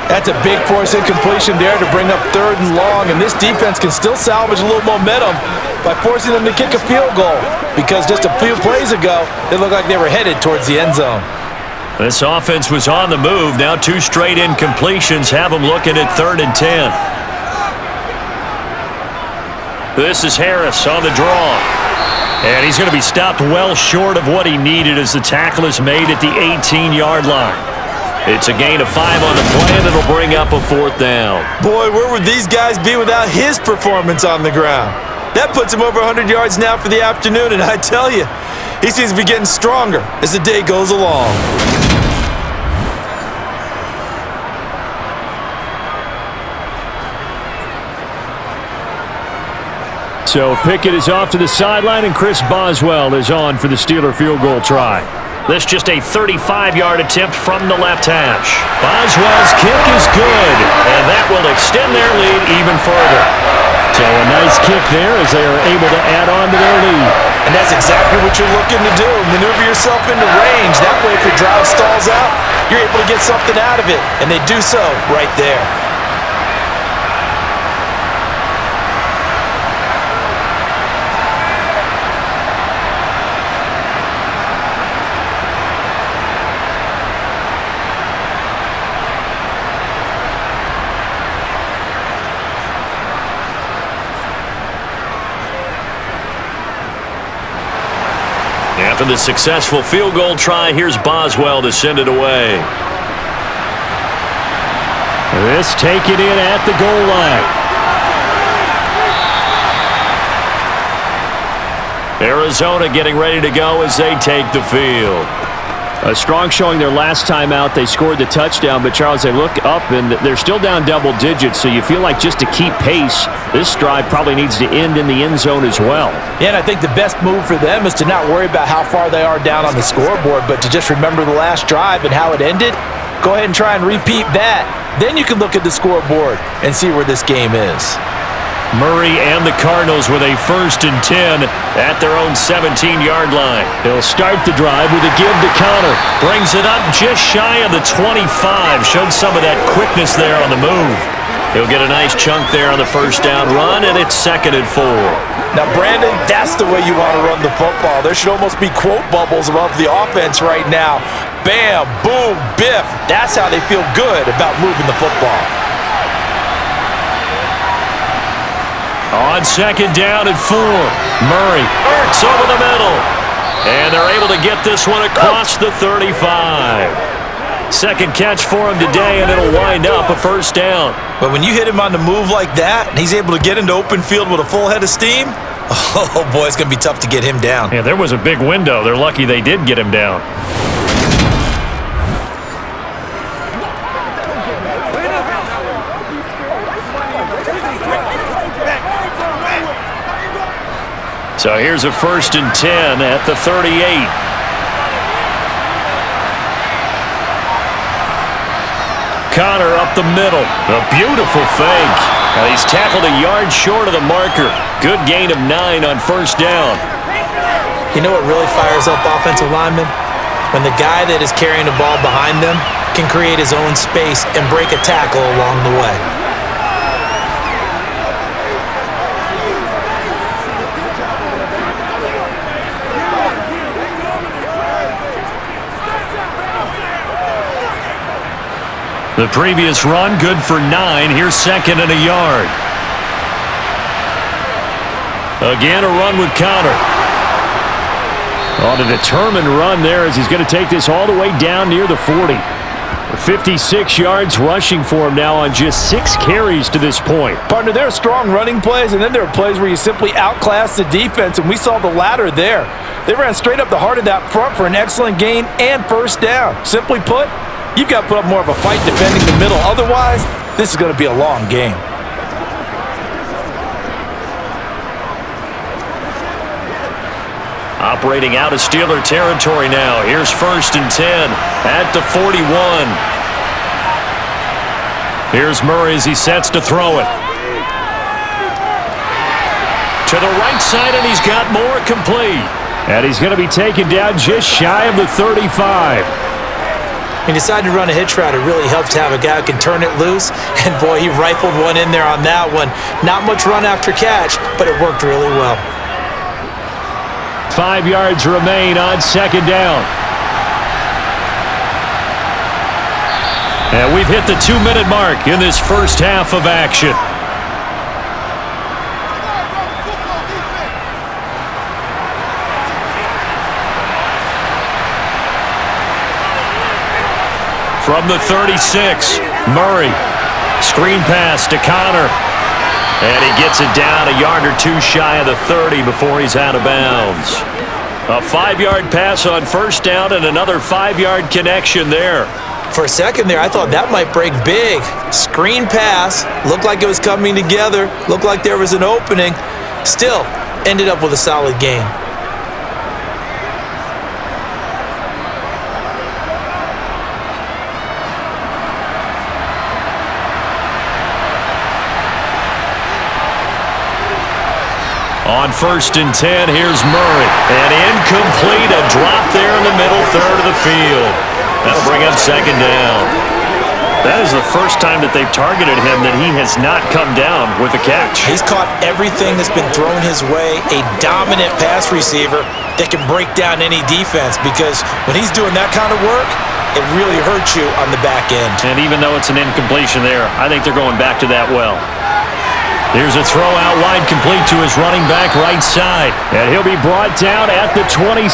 That's a big force incompletion there to bring up 3rd and long, and this defense can still salvage a little momentum by forcing them to kick a field goal because just a few plays ago, it looked like they were headed towards the end zone.
This offense was on the move. Now 2 straight incompletions have them looking at 3rd and 10. This is Harris on the draw. And he's going to be stopped well short of what he needed as the tackle is made at the 18-yard line. It's a gain of 5 on the play, and it'll bring up a 4th down.
Boy, where would these guys be without his performance on the ground? That puts him over 100 yards now for the afternoon, and I tell you, he seems to be getting stronger as the day goes along.
So Pickett is off to the sideline, and Chris Boswell is on for the Steeler field goal try. This just a 35-yard attempt from the left hash. Boswell's kick is good, and that will extend their lead even further. So a nice kick there as they are able to add on to their lead.
And that's exactly what you're looking to do. Maneuver yourself into range. That way, if your drive stalls out, you're able to get something out of it. And they do so right there.
After the successful field goal try, here's Boswell to send it away. This taken in at the goal line. Arizona getting ready to go as they take the field. A strong showing their last time out. They scored the touchdown, but Charles, they look up and they're still down double digits, so you feel like just to keep pace, this drive probably needs to end in the end zone as well.
Yeah, and I think the best move for them is to not worry about how far they are down on the scoreboard, but to just remember the last drive and how it ended. Go ahead and try and repeat that. Then you can look at the scoreboard and see where this game is.
Murray and the Cardinals with a 1st and 10 at their own 17-yard line. He'll start the drive with a give to Connor. Brings it up just shy of the 25. Showed some of that quickness there on the move. He'll get a nice chunk there on the 1st down run, and it's 2nd and 4.
Now, Brandon, that's the way you want to run the football. There should almost be quote bubbles above the offense right now. Bam, boom, biff. That's how they feel good about moving the football.
On 2nd down and 4, Murray Ertz over the middle. And they're able to get this one across the 35. 2nd catch for him today, and it'll wind up a 1st down.
But when you hit him on the move like that, and he's able to get into open field with a full head of steam, oh boy, it's going to be tough to get him down.
Yeah, there was a big window. They're lucky they did get him down. So here's a 1st and 10 at the 38. Connor up the middle. A beautiful fake. Now he's tackled a yard short of the marker. Good gain of 9 on 1st down.
You know what really fires up offensive linemen? When the guy that is carrying the ball behind them can create his own space and break a tackle along the way.
The previous run, good for 9. Here's second and a yard. Again, a run with Connor. On a determined run there as he's going to take this all the way down near the 40. 56 yards rushing for him now on just 6 carries to this point.
Partner, there are strong running plays, and then there are plays where you simply outclass the defense, and we saw the latter there. They ran straight up the heart of that front for an excellent gain and first down. Simply put, you've got to put up more of a fight defending the middle. Otherwise, this is going to be a long game.
Operating out of Steeler territory now. Here's first and 10 at the 41. Here's Murray as he sets to throw it. To the right side, and he's got more complete. And he's going to be taken down just shy of the 35.
He decided to run a hitch route. It really helps to have a guy who can turn it loose. And, boy, he rifled one in there on that one. Not much run after catch, but it worked really well.
5 yards remain on second down. And we've hit the 2-minute mark in this first half of action. From the 36, Murray. Screen pass to Connor. And he gets it down a yard or two shy of the 30 before he's out of bounds. A 5-yard pass on first down and another 5-yard connection there.
For a second there, I thought that might break big. Screen pass. Looked like it was coming together. Looked like there was an opening. Still, ended up with a solid gain.
On first and 10, here's Murray. And incomplete, a drop there in the middle third of the field. That'll bring up second down. That is the first time that they've targeted him that he has not come down with a catch.
He's caught everything that's been thrown his way. A dominant pass receiver that can break down any defense, because when he's doing that kind of work, it really hurts you on the back end.
And even though it's an incompletion there, I think they're going back to that well. Here's a throw out wide, complete to his running back right side. And he'll be brought down at the 27.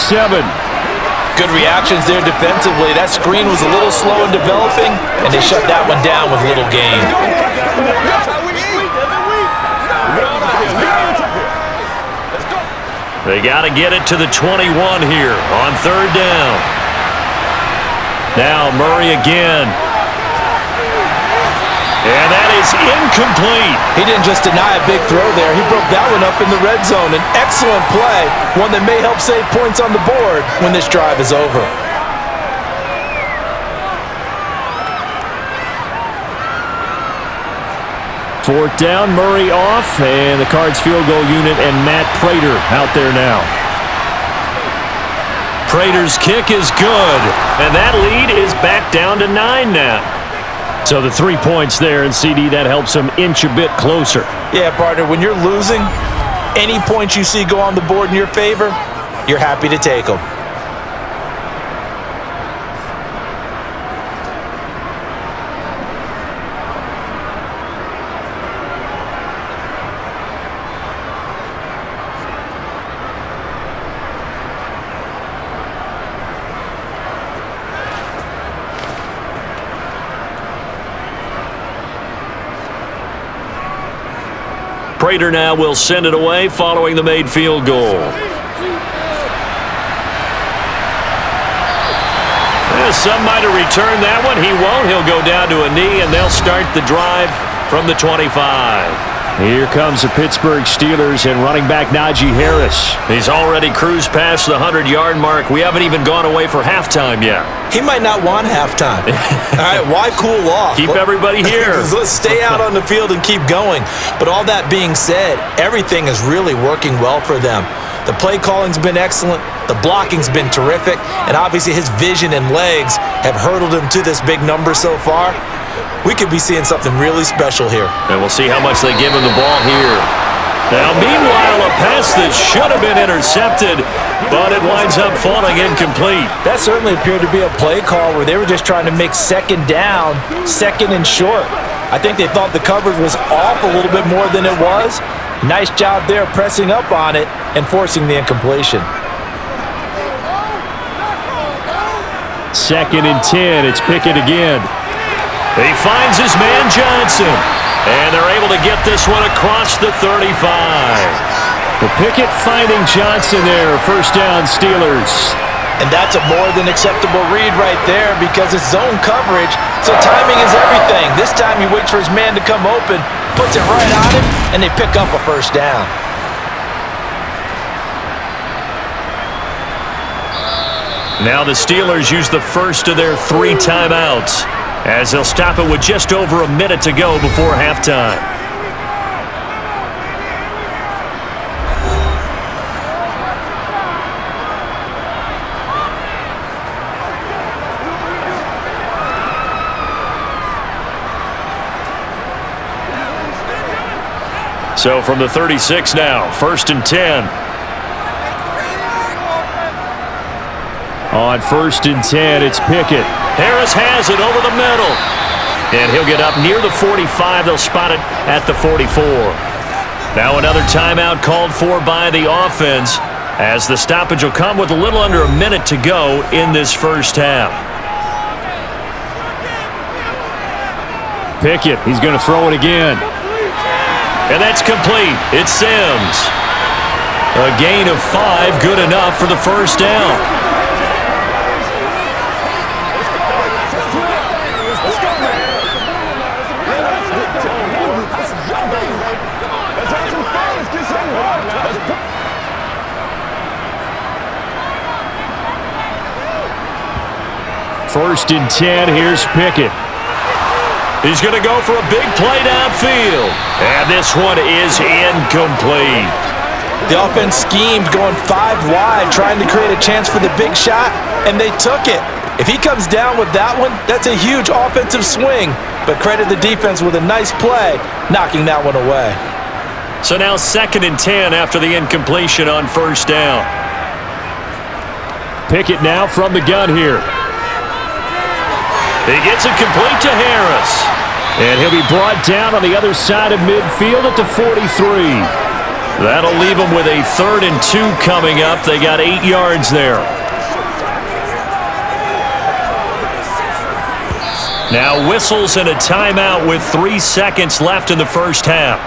Good reactions there defensively. That screen was a little slow in developing, and they shut that one down with little gain.
They got to get it to the 21 here on third down. Now Murray again. And that is incomplete.
He didn't just deny a big throw there. He broke that one up in the red zone. An excellent play, one that may help save points on the board when this drive is over.
Fourth down, Murray off, and the Cards field goal unit and Matt Prater out there now. Prater's kick is good, and that lead is back down to 9 now. So the 3 points there, and CD, that helps him inch a bit closer.
Yeah, partner, when you're losing, any points you see go on the board in your favor, you're happy to take them.
Prater now will send it away following the made field goal. Some might have returned that one. He won't. He'll go down to a knee, and they'll start the drive from the 25. Here comes the Pittsburgh Steelers and running back Najee Harris. He's already cruised past the 100-yard mark. We haven't even gone away for halftime yet.
He might not want halftime. All right, why cool off?
Keep everybody here.
Let's stay out on the field and keep going. But all that being said, everything is really working well for them. The play calling's been excellent. The blocking's been terrific. And obviously his vision and legs have hurdled him to this big number so far. We could be seeing something really special here.
And we'll see how much they give him the ball here. Now, meanwhile, a pass that should have been intercepted, but it winds up falling incomplete.
That certainly appeared to be a play call where they were just trying to make second down, second and short. I think they thought the coverage was off a little bit more than it was. Nice job there pressing up on it and forcing the incompletion.
2nd and 10. It's Pickett again. He finds his man Johnson, and they're able to get this one across the 35. Well, Pickett finding Johnson there. First down, Steelers.
And that's a more than acceptable read right there because it's zone coverage, so timing is everything. This time he waits for his man to come open, puts it right on him, and they pick up a first down.
Now the Steelers use the first of their 3 timeouts, as they'll stop it with just over a minute to go before halftime. So from the 36 now, 1st and 10. On 1st and 10, it's Pickett. Harris has it over the middle. And he'll get up near the 45. They'll spot it at the 44. Now another timeout called for by the offense, as the stoppage will come with a little under a minute to go in this first half. Pickett, he's going to throw it again. And that's complete. It's Sims. A gain of 5, good enough for the first down. First and 10, here's Pickett. He's going to go for a big play downfield. And this one is incomplete.
The offense schemed going 5 wide, trying to create a chance for the big shot, and they took it. If he comes down with that one, that's a huge offensive swing. But credit the defense with a nice play, knocking that one away.
So now 2nd and 10 after the incompletion on first down. Pickett now from the gun here. He gets it complete to Harris. And he'll be brought down on the other side of midfield at the 43. That'll leave him with a 3rd and 2 coming up. They got 8 yards there. Now whistles and a timeout with 3 seconds left in the first half.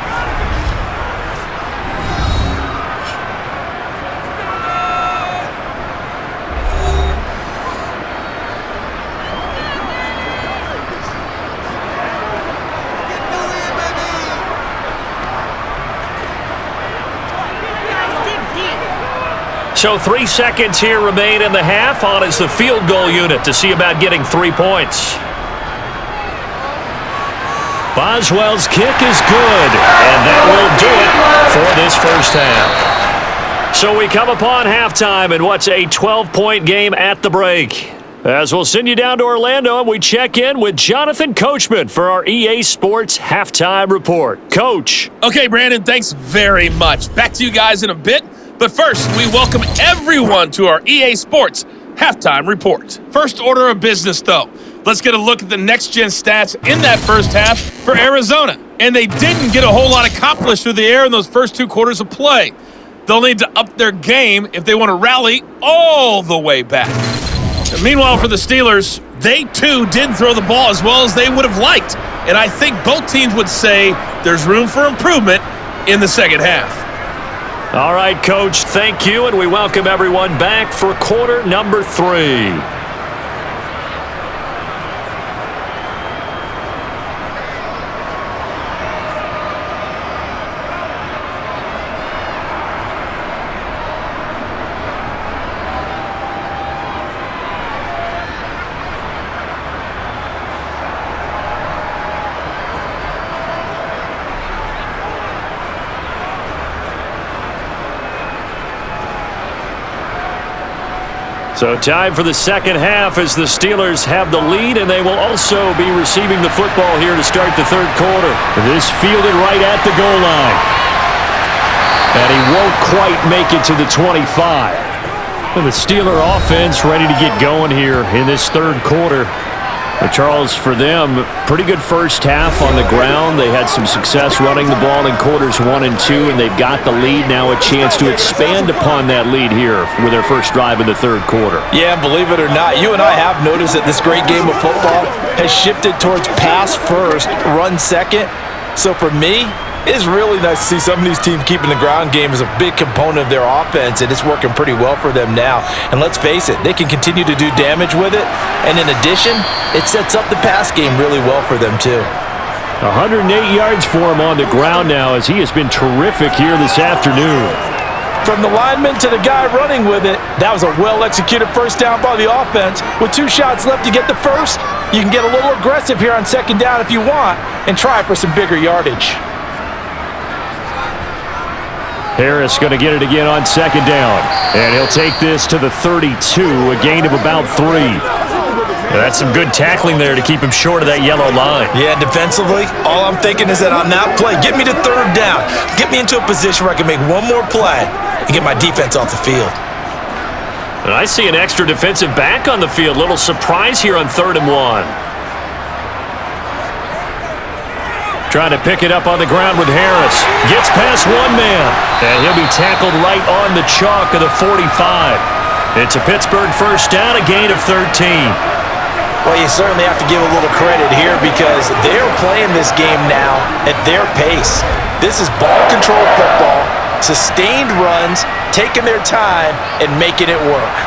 So 3 seconds here remain in the half. On is the field goal unit to see about getting 3 points. Boswell's kick is good, and that will do it for this first half. So we come upon halftime in what's a 12-point game at the break. As we'll send you down to Orlando, and we check in with Jonathan Coachman for our EA Sports Halftime Report. Coach.
Okay, Brandon, thanks very much. Back to you guys in a bit. But first, we welcome everyone to our EA Sports Halftime Report. First order of business, though. Let's get a look at the next-gen stats in that first half for Arizona. And they didn't get a whole lot accomplished through the air in those first 2 quarters of play. They'll need to up their game if they want to rally all the way back. And meanwhile, for the Steelers, they too didn't throw the ball as well as they would have liked. And I think both teams would say there's room for improvement in the second half.
All right, Coach, thank you, and we welcome everyone back for quarter number 3. So time for the second half as the Steelers have the lead, and they will also be receiving the football here to start the third quarter. This fielded right at the goal line. And he won't quite make it to the 25. And the Steeler offense ready to get going here in this third quarter. But Charles, for them, pretty good first half on the ground. They had some success running the ball in quarters 1 and 2, and they've got the lead now, a chance to expand upon that lead here with their first drive in the third quarter.
Yeah, believe it or not, you and I have noticed that this great game of football has shifted towards pass first, run second. So for me, it's really nice to see some of these teams keeping the ground game as a big component of their offense, and it's working pretty well for them now. And let's face it, they can continue to do damage with it. And in addition, it sets up the pass game really well for them too.
108 yards for him on the ground now, as he has been terrific here this afternoon.
From the lineman to the guy running with it, that was a well-executed first down by the offense. With 2 shots left to get the first, you can get a little aggressive here on second down if you want and try for some bigger yardage.
Harris going to get it again on second down. And he'll take this to the 32, a gain of about 3. That's some good tackling there to keep him short of that yellow line.
Yeah, defensively, all I'm thinking is that on that play, get me to third down. Get me into a position where I can make one more play and get my defense off the field.
And I see an extra defensive back on the field. Little surprise here on 3rd and 1. Trying to pick it up on the ground with Harris. Gets past one man. And he'll be tackled right on the chalk of the 45. It's a Pittsburgh first down, a gain of 13.
Well, you certainly have to give a little credit here because they're playing this game now at their pace. This is ball control football, sustained runs, taking their time, and making it work.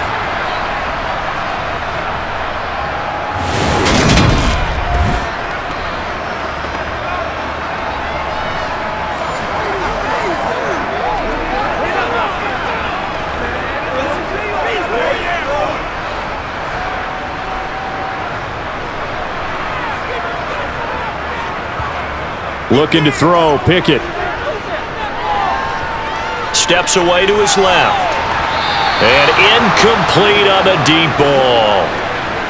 Looking to throw, Pickett. Steps away to his left. And incomplete on the deep ball.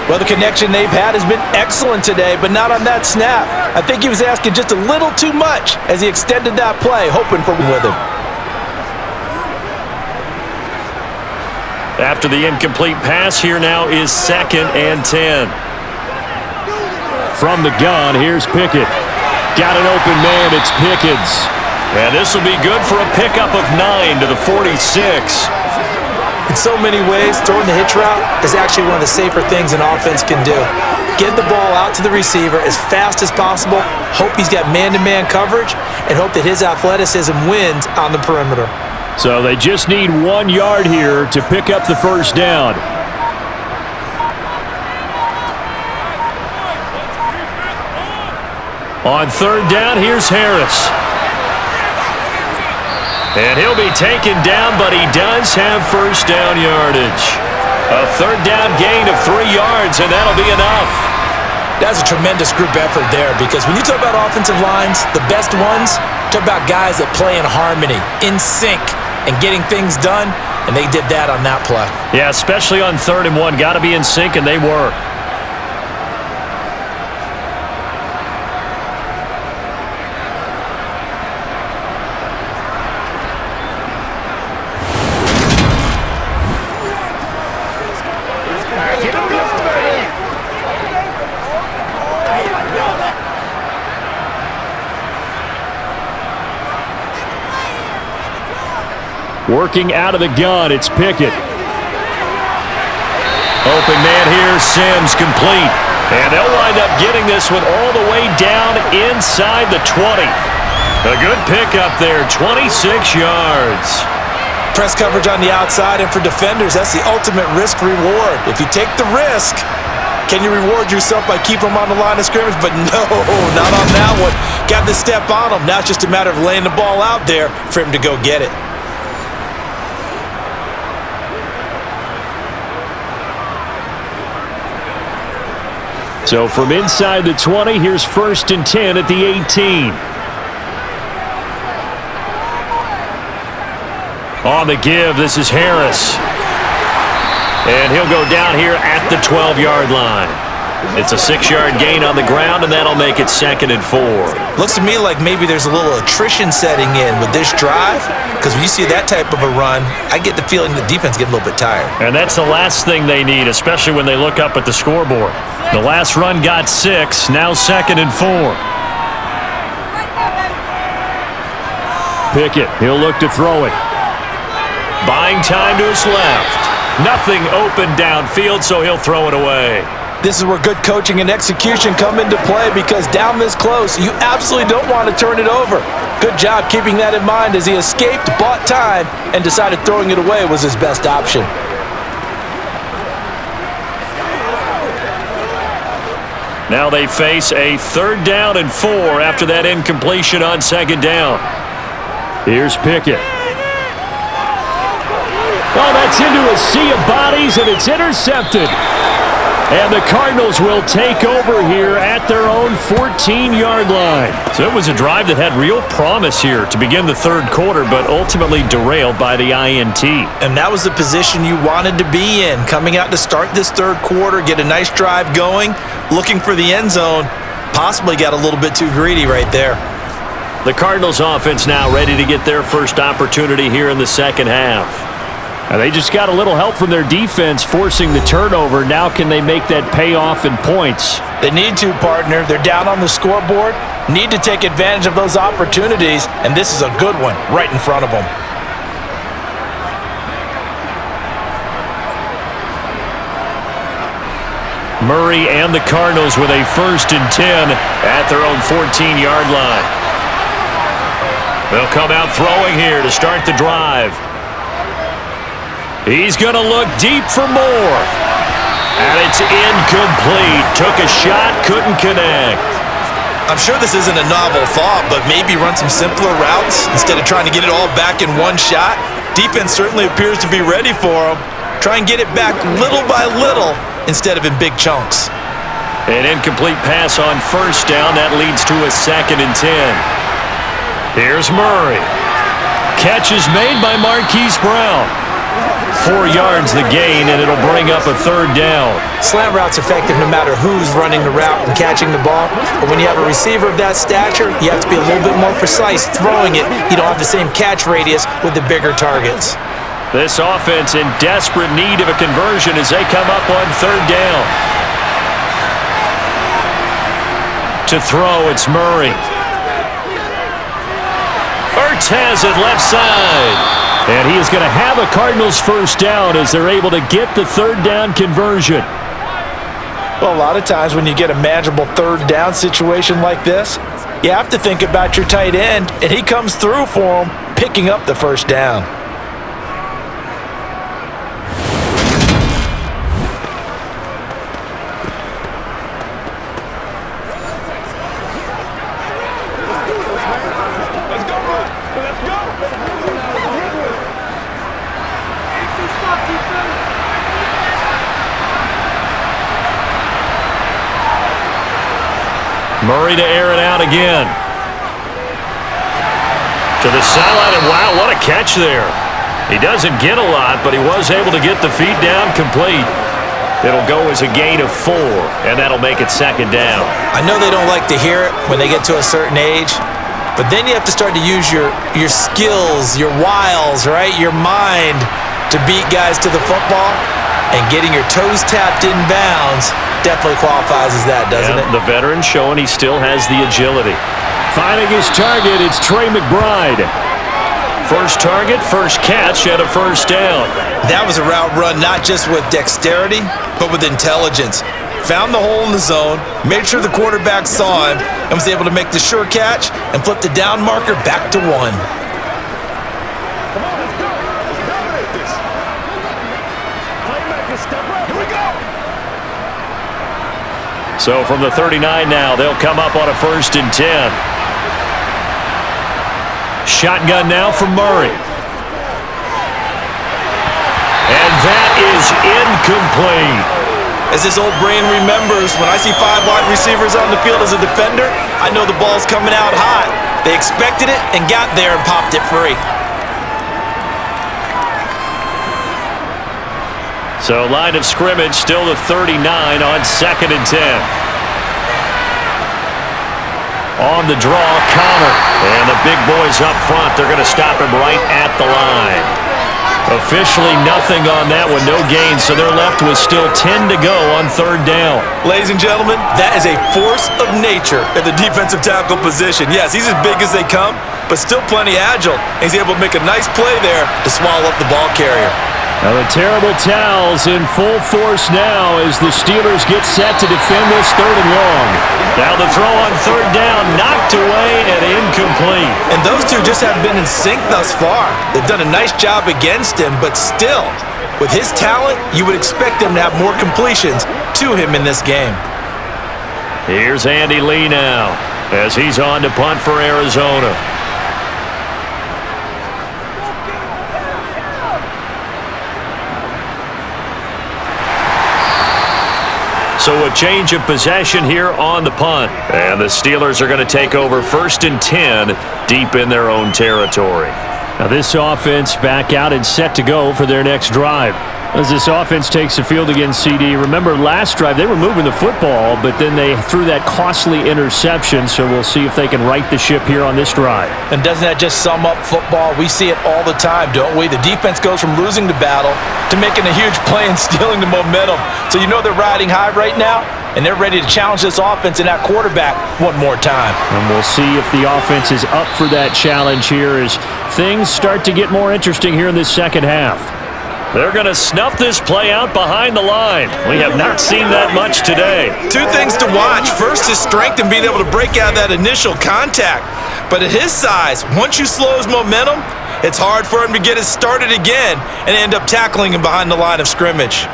Well, the connection they've had has been excellent today, but not on that snap. I think he was asking just a little too much as he extended that play, hoping for with him.
After the incomplete pass, here now is 2nd and 10. From the gun, here's Pickett. Got an open man, it's Pickens. And this will be good for a pickup of 9 to the 46.
In so many ways, throwing the hitch route is actually one of the safer things an offense can do. Get the ball out to the receiver as fast as possible, hope he's got man-to-man coverage, and hope that his athleticism wins on the perimeter.
So they just need 1 yard here to pick up the first down. On 3rd down, here's Harris. And he'll be taken down, but he does have first down yardage. A 3rd down gain of 3 yards, and that'll be enough.
That's a tremendous group effort there because when you talk about offensive lines, the best ones, talk about guys that play in harmony, in sync, and getting things done, and they did that on that play.
Yeah, especially on 3rd and 1. Got to be in sync, and they were. Working out of the gun, it's Pickett. Open man here, Sims complete. And they'll wind up getting this one all the way down inside the 20. A good pickup there, 26 yards.
Press coverage on the outside, and for defenders, that's the ultimate risk-reward. If you take the risk, can you reward yourself by keeping them on the line of scrimmage? But no, not on that one. Got the step on him. Now it's just a matter of laying the ball out there for him to go get it.
So from inside the 20, here's 1st and 10 at the 18. On the give, this is Harris. And he'll go down here at the 12-yard line. It's a 6-yard gain on the ground, and that'll make it 2nd and 4.
Looks to me like maybe there's a little attrition setting in with this drive, because when you see that type of a run, I get the feeling the defense getting a little bit tired.
And that's the last thing they need, especially when they look up at the scoreboard. The last run got 6, now 2nd and 4. Pickett, he'll look to throw it. Buying time to his left. Nothing open downfield, so he'll throw it away.
This is where good coaching and execution come into play, because down this close, you absolutely don't want to turn it over. Good job keeping that in mind as he escaped, bought time, and decided throwing it away was his best option.
Now they face a 3rd down and 4 after that incompletion on 2nd down. Here's Pickett. Oh, that's into a sea of bodies, and it's intercepted. And the Cardinals will take over here at their own 14-yard line. So it was a drive that had real promise here to begin the 3rd quarter, but ultimately derailed by the INT.
And that was the position you wanted to be in, coming out to start this 3rd quarter, get a nice drive going, looking for the end zone, possibly got a little bit too greedy right there.
The Cardinals offense now ready to get their first opportunity here in the 2nd half. And they just got a little help from their defense forcing the turnover. Now can they make that pay off in points?
They need to, partner. They're down on the scoreboard, need to take advantage of those opportunities, and this is a good one right in front of them.
Murray and the Cardinals with a 1st and 10 at their own 14-yard line. They'll come out throwing here to start the drive. He's going to look deep for more. And it's incomplete. Took a shot, couldn't connect.
I'm sure this isn't a novel thought, but maybe run some simpler routes instead of trying to get it all back in one shot. Defense certainly appears to be ready for him. Try and get it back little by little instead of in big chunks.
An incomplete pass on 1st down. That leads to a 2nd and 10. Here's Murray. Catch is made by Marquise Brown. 4 yards the gain, and it'll bring up a 3rd down.
Slant route's effective no matter who's running the route and catching the ball. But when you have a receiver of that stature, you have to be a little bit more precise throwing it. You don't have the same catch radius with the bigger targets.
This offense in desperate need of a conversion as they come up on 3rd down. To throw, it's Murray. Ertz has it left side. And he is going to have a Cardinals 1st down as they're able to get the 3rd down conversion.
Well, a lot of times when you get a manageable 3rd down situation like this, you have to think about your tight end, and he comes through for him, picking up the 1st down.
Murray to air it out again. To the sideline, and wow, what a catch there. He doesn't get a lot, but he was able to get the feet down complete. It'll go as a gain of 4, and that'll make it 2nd down.
I know they don't like to hear it when they get to a certain age, but then you have to start to use your skills, your wiles, right? Your mind to beat guys to the football. And getting your toes tapped in bounds definitely qualifies as that, doesn't it?
The veteran showing he still has the agility.
Finding his target, it's Trey McBride.
First target, first catch, and a 1st down.
That was a route run not just with dexterity, but with intelligence. Found the hole in the zone, made sure the quarterback saw him, and was able to make the sure catch and flip the down marker back to 1.
So from the 39 now, they'll come up on a 1st and 10. Shotgun now from Murray. And that is incomplete.
As his old brain remembers, when I see 5 wide receivers on the field as a defender, I know the ball's coming out hot. They expected it and got there and popped it free.
So line of scrimmage still the 39 on 2nd and 10. On the draw, Connor. And the big boys up front, they're going to stop him right at the line. Officially nothing on that one, no gain, so they're left with still 10 to go on 3rd down.
Ladies and gentlemen, that is a force of nature at the defensive tackle position. Yes, he's as big as they come, but still plenty agile. He's able to make a nice play there to swallow up the ball carrier.
Now the terrible towels in full force now as the Steelers get set to defend this 3rd and long.
Now the throw on 3rd down, knocked away and incomplete.
And those two just haven't been in sync thus far. They've done a nice job against him, but still, with his talent, you would expect him to have more completions to him in this game.
Here's Andy Lee now as he's on to punt for Arizona. So a change of possession here on the punt. And the Steelers are going to take over 1st and 10 deep in their own territory.
Now this offense back out and set to go for their next drive. As this offense takes the field against CD, remember last drive they were moving the football, but then they threw that costly interception, so we'll see if they can right the ship here on this drive.
And doesn't that just sum up football? We see it all the time, don't we? The defense goes from losing the battle to making a huge play and stealing the momentum. So you know they're riding high right now, and they're ready to challenge this offense and that quarterback one more time.
And we'll see if the offense is up for that challenge here as things start to get more interesting here in this second half.
They're going to snuff this play out behind the line. We have not seen that much today.
Two things to watch. First, his strength and being able to break out of that initial contact. But at his size, once you slow his momentum, it's hard for him to get it started again and end up tackling him behind the line of scrimmage.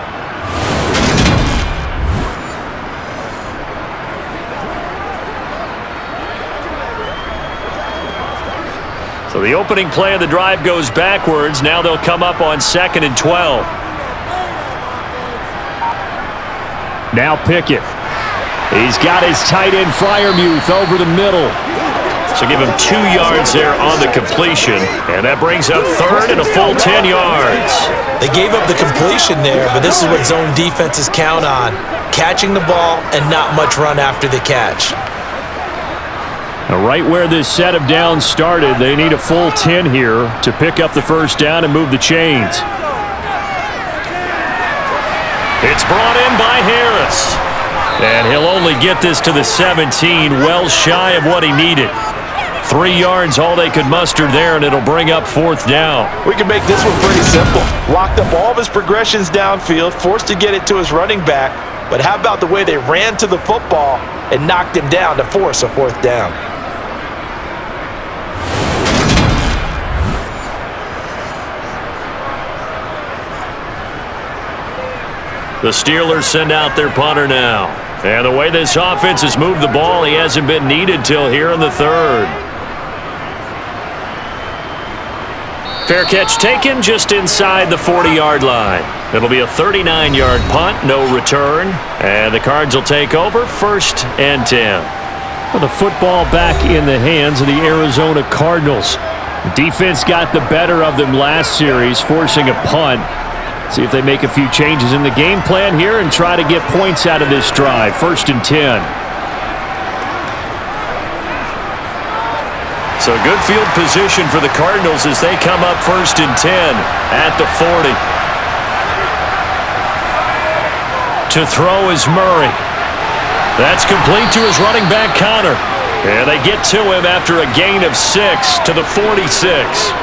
So the opening play of the drive goes backwards. Now they'll come up on 2nd and 12.
Now Pickett. He's got his tight end Freiermuth over the middle.
So give him 2 yards there on the completion. And that brings up 3rd and a full 10 yards.
They gave up the completion there, but this is what zone defenses count on. Catching the ball and not much run after the catch.
Now right where this set of downs started, they need a full 10 here to pick up the 1st down and move the chains.
It's brought in by Harris. And he'll only get this to the 17, well shy of what he needed. 3 yards, all they could muster there, and it'll bring up 4th down.
We can make this one pretty simple. Locked up all of his progressions downfield, forced to get it to his running back. But how about the way they ran to the football and knocked him down to force a 4th down?
The Steelers send out their punter now. And the way this offense has moved the ball, he hasn't been needed till here in the 3rd. Fair catch taken just inside the 40-yard line. It'll be a 39-yard punt, no return. And the Cards will take over 1st and 10.
Well, the football back in the hands of the Arizona Cardinals. Defense got the better of them last series, forcing a punt. See if they make a few changes in the game plan here and try to get points out of this drive. 1st and 10.
So good field position for the Cardinals as they come up 1st and 10 at the 40. To throw is Murray. That's complete to his running back, Connor. And they get to him after a gain of 6 to the 46.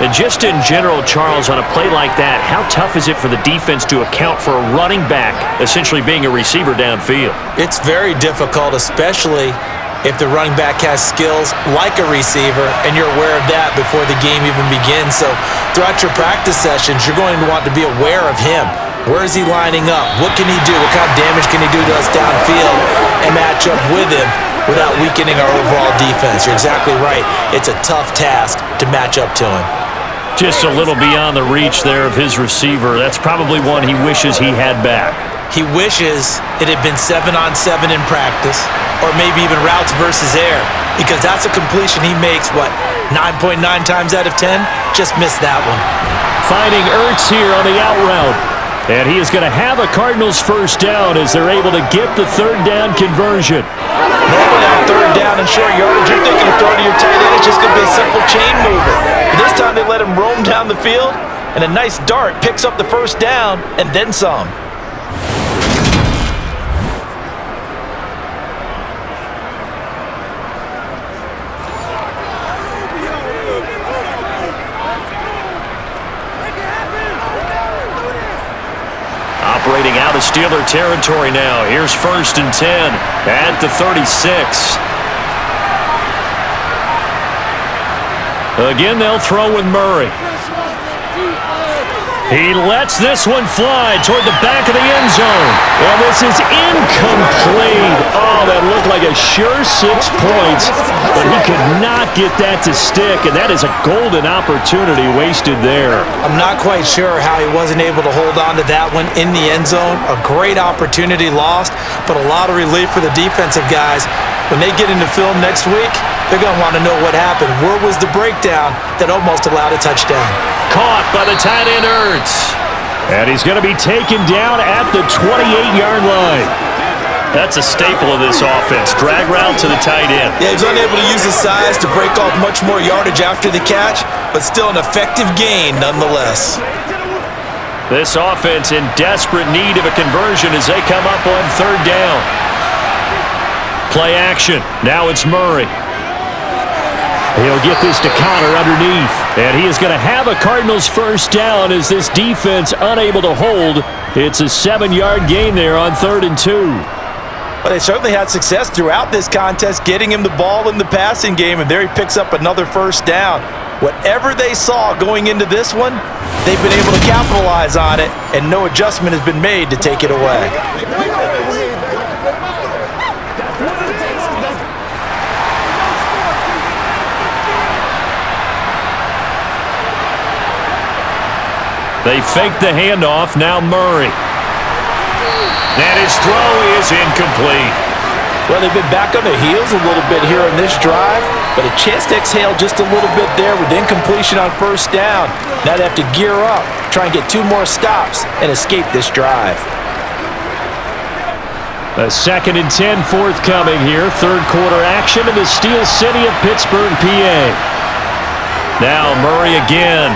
And just in general, Charles, on a play like that, how tough is it for the defense to account for a running back essentially being a receiver downfield?
It's very difficult, especially if the running back has skills like a receiver, and you're aware of that before the game even begins. So throughout your practice sessions, you're going to want to be aware of him. Where is he lining up? What can he do? What kind of damage can he do to us downfield and match up with him without weakening our overall defense? You're exactly right. It's a tough task to match up to him.
Just a little beyond the reach there of his receiver. That's probably one he wishes he had back.
He wishes it had been 7-on-7 in practice, or maybe even routes versus air, because that's a completion he makes, 9.9 times out of 10? Just missed that one.
Finding Ertz here on the out route. And he is going to have a Cardinals first down as they're able to get the third down conversion.
Normally on third down and short yardage, you're thinking of throwing to your tight end. It's just going to be a simple chain mover. But this time they let him roam down the field, and a nice dart picks up the first down and then some.
Operating out of Steeler territory now. Here's 1st and 10 at the 36. Again, they'll throw with Murray. He lets this one fly toward the back of the end zone. And this is incomplete. Oh, that looked like a sure 6 points, but he could not get that to stick, and that is a golden opportunity wasted there.
I'm not quite sure how he wasn't able to hold on to that one in the end zone. A great opportunity lost, but a lot of relief for the defensive guys. When they get into film next week, they're going to want to know what happened. Where was the breakdown that almost allowed a touchdown?
Caught by the tight end, Ertz. And he's going to be taken down at the 28-yard line. That's a staple of this offense. Drag route to the tight end.
Yeah, he's unable to use his size to break off much more yardage after the catch, but still an effective gain nonetheless.
This offense in desperate need of a conversion as they come up on third down. Play action. Now it's Murray. He'll get this to Connor underneath. And he is going to have a Cardinals first down as this defense unable to hold. It's a 7-yard gain there on 3rd and 2.
Well, they certainly had success throughout this contest, getting him the ball in the passing game, and there he picks up another first down. Whatever they saw going into this one, they've been able to capitalize on it, and no adjustment has been made to take it away.
They fake the handoff. Now Murray. And his throw is incomplete.
Well, they've been back on their heels a little bit here on this drive, but a chance to exhale just a little bit there with incompletion on first down. Now they have to gear up, try and get 2 more stops, and escape this drive.
A 2nd and 10 forthcoming here. Third quarter action in the Steel City of Pittsburgh, PA. Now Murray again.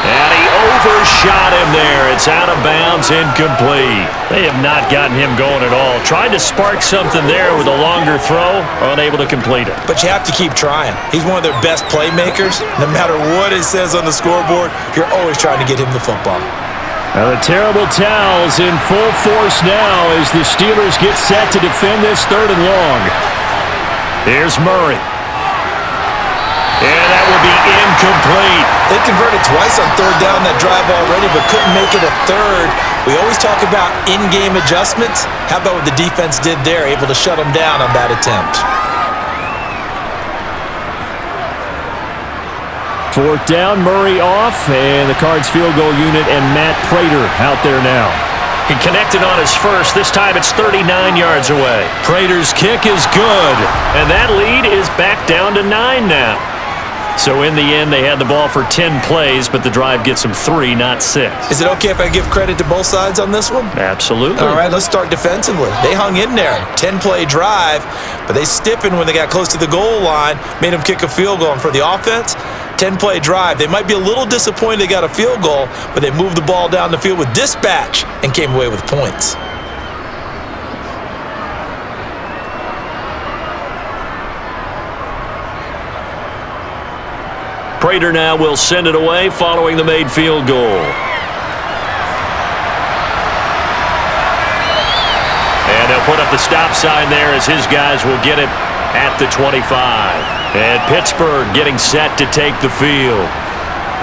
And he overshot him there. It's out of bounds, incomplete. They have not gotten him going at all. Tried to spark something there with a longer throw, unable to complete it.
But you have to keep trying. He's one of their best playmakers. No matter what it says on the scoreboard, you're always trying to get him the football.
Now the terrible towels in full force now as the Steelers get set to defend this 3rd and long. Here's Murray. And that will be incomplete.
They converted twice on third down that drive already, but couldn't make it a third. We always talk about in-game adjustments. How about what the defense did there, able to shut them down on that attempt?
4th down, Murray off, and the Cards field goal unit and Matt Prater out there now. He connected on his first. This time it's 39 yards away. Prater's kick is good, and that lead is back down to 9 now. So in the end, they had the ball for 10 plays, but the drive gets them 3, not 6.
Is it okay if I give credit to both sides on this one?
Absolutely.
All right, let's start defensively. They hung in there. 10-play drive, but they stiffened when they got close to the goal line, made them kick a field goal. And for the offense, 10-play drive. They might be a little disappointed they got a field goal, but they moved the ball down the field with dispatch and came away with points.
Prater now will send it away following the made field goal. And they'll put up the stop sign there as his guys will get it at the 25. And Pittsburgh getting set to take the field.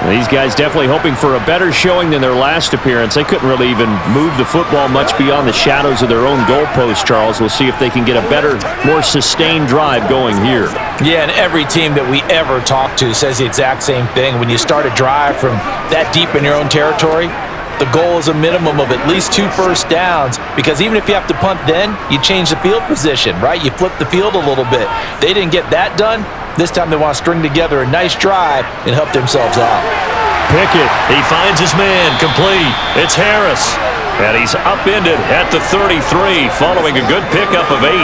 These guys definitely hoping for a better showing than their last appearance. They couldn't really even move the football much beyond the shadows of their own goalpost, Charles. We'll see if they can get a better, more sustained drive going here.
Yeah, and every team that we ever talk to says the exact same thing. When you start a drive from that deep in your own territory, the goal is a minimum of at least 2 first downs, because even if you have to punt then, you change the field position, right? You flip the field a little bit. They didn't get that done. This time they want to string together a nice drive and help themselves out.
Pickett, he finds his man, complete. It's Harris, and he's upended at the 33 following a good pickup of 8.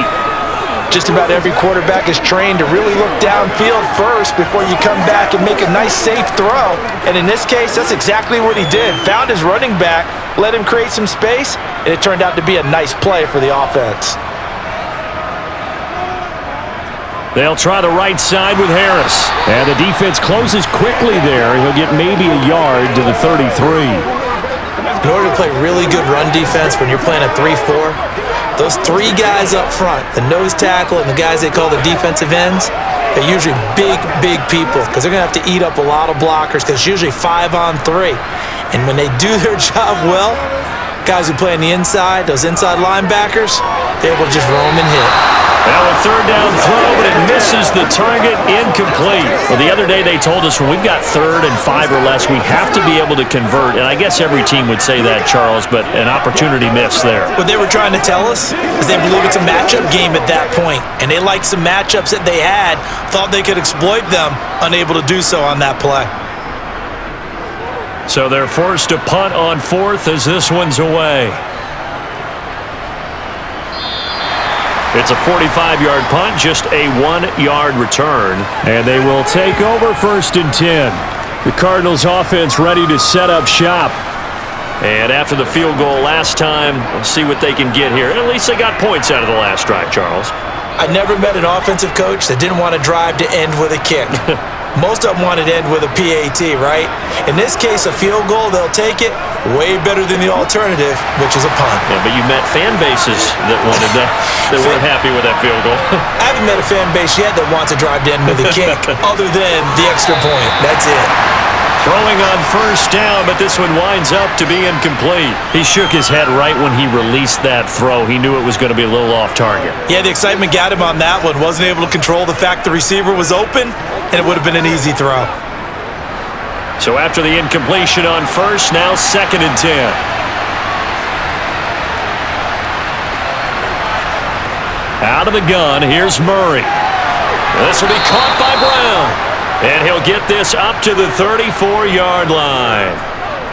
Just about every quarterback is trained to really look downfield first before you come back and make a nice, safe throw. And in this case, that's exactly what he did. Found his running back, let him create some space, and it turned out to be a nice play for the offense.
They'll try the right side with Harris. And the defense closes quickly there. He'll get maybe a yard to the 33.
In order to play really good run defense when you're playing a 3-4, those 3 guys up front, the nose tackle and the guys they call the defensive ends, they're usually big people because they're going to have to eat up a lot of blockers because it's usually 5-on-3. And when they do their job well, guys who play on the inside, those inside linebackers, they're able to just roam and hit.
Now a third down throw, but it misses the target, incomplete. Well, the other day they told us when we've got 3rd and 5 or less, we have to be able to convert. And I guess every team would say that, Charles, but an opportunity missed there.
What they were trying to tell us is they believe it's a matchup game at that point, and they liked some matchups that they had, thought they could exploit them, unable to do so on that play.
So they're forced to punt on 4th as this one's away. It's a 45-yard punt, just a 1-yard return.
And they will take over 1st and 10. The Cardinals offense ready to set up shop.
And after the field goal last time, we'll see what they can get here. At least they got points out of the last drive, Charles.
I never met an offensive coach that didn't want to drive to end with a kick. Most of them wanted to end with a PAT, right? In this case, a field goal, they'll take it. Way better than the alternative, which is a punt.
Yeah, but you met fan bases that wanted that, that weren't happy with that field goal.
I haven't met a fan base yet that wants to drive to end with a kick, other than the extra point. That's it.
Throwing on 1st down, but this one winds up to be incomplete.
He shook his head right when he released that throw. He knew it was going to be a little off target.
Yeah, the excitement got him on that one. Wasn't able to control the fact the receiver was open, and it would have been an easy throw.
So after the incompletion on 1st, now 2nd and 10.
Out of the gun, here's Murray.
This will be caught by Brown. And he'll get this up to the 34-yard line.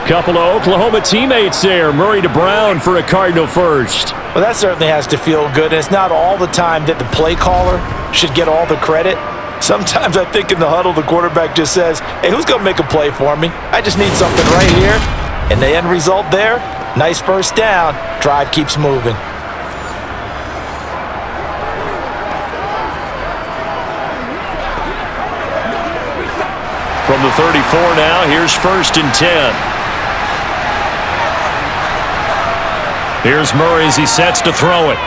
Couple of Oklahoma teammates there. Murray to Brown for a Cardinal first.
Well, that certainly has to feel good. And it's not all the time that the play caller should get all the credit. Sometimes I think in the huddle, the quarterback just says, hey, who's going to make a play for me? I just need something right here. And the end result there, nice 1st down. Drive keeps moving.
From the 34 now, here's 1st and 10.
Here's Murray as he sets to throw it.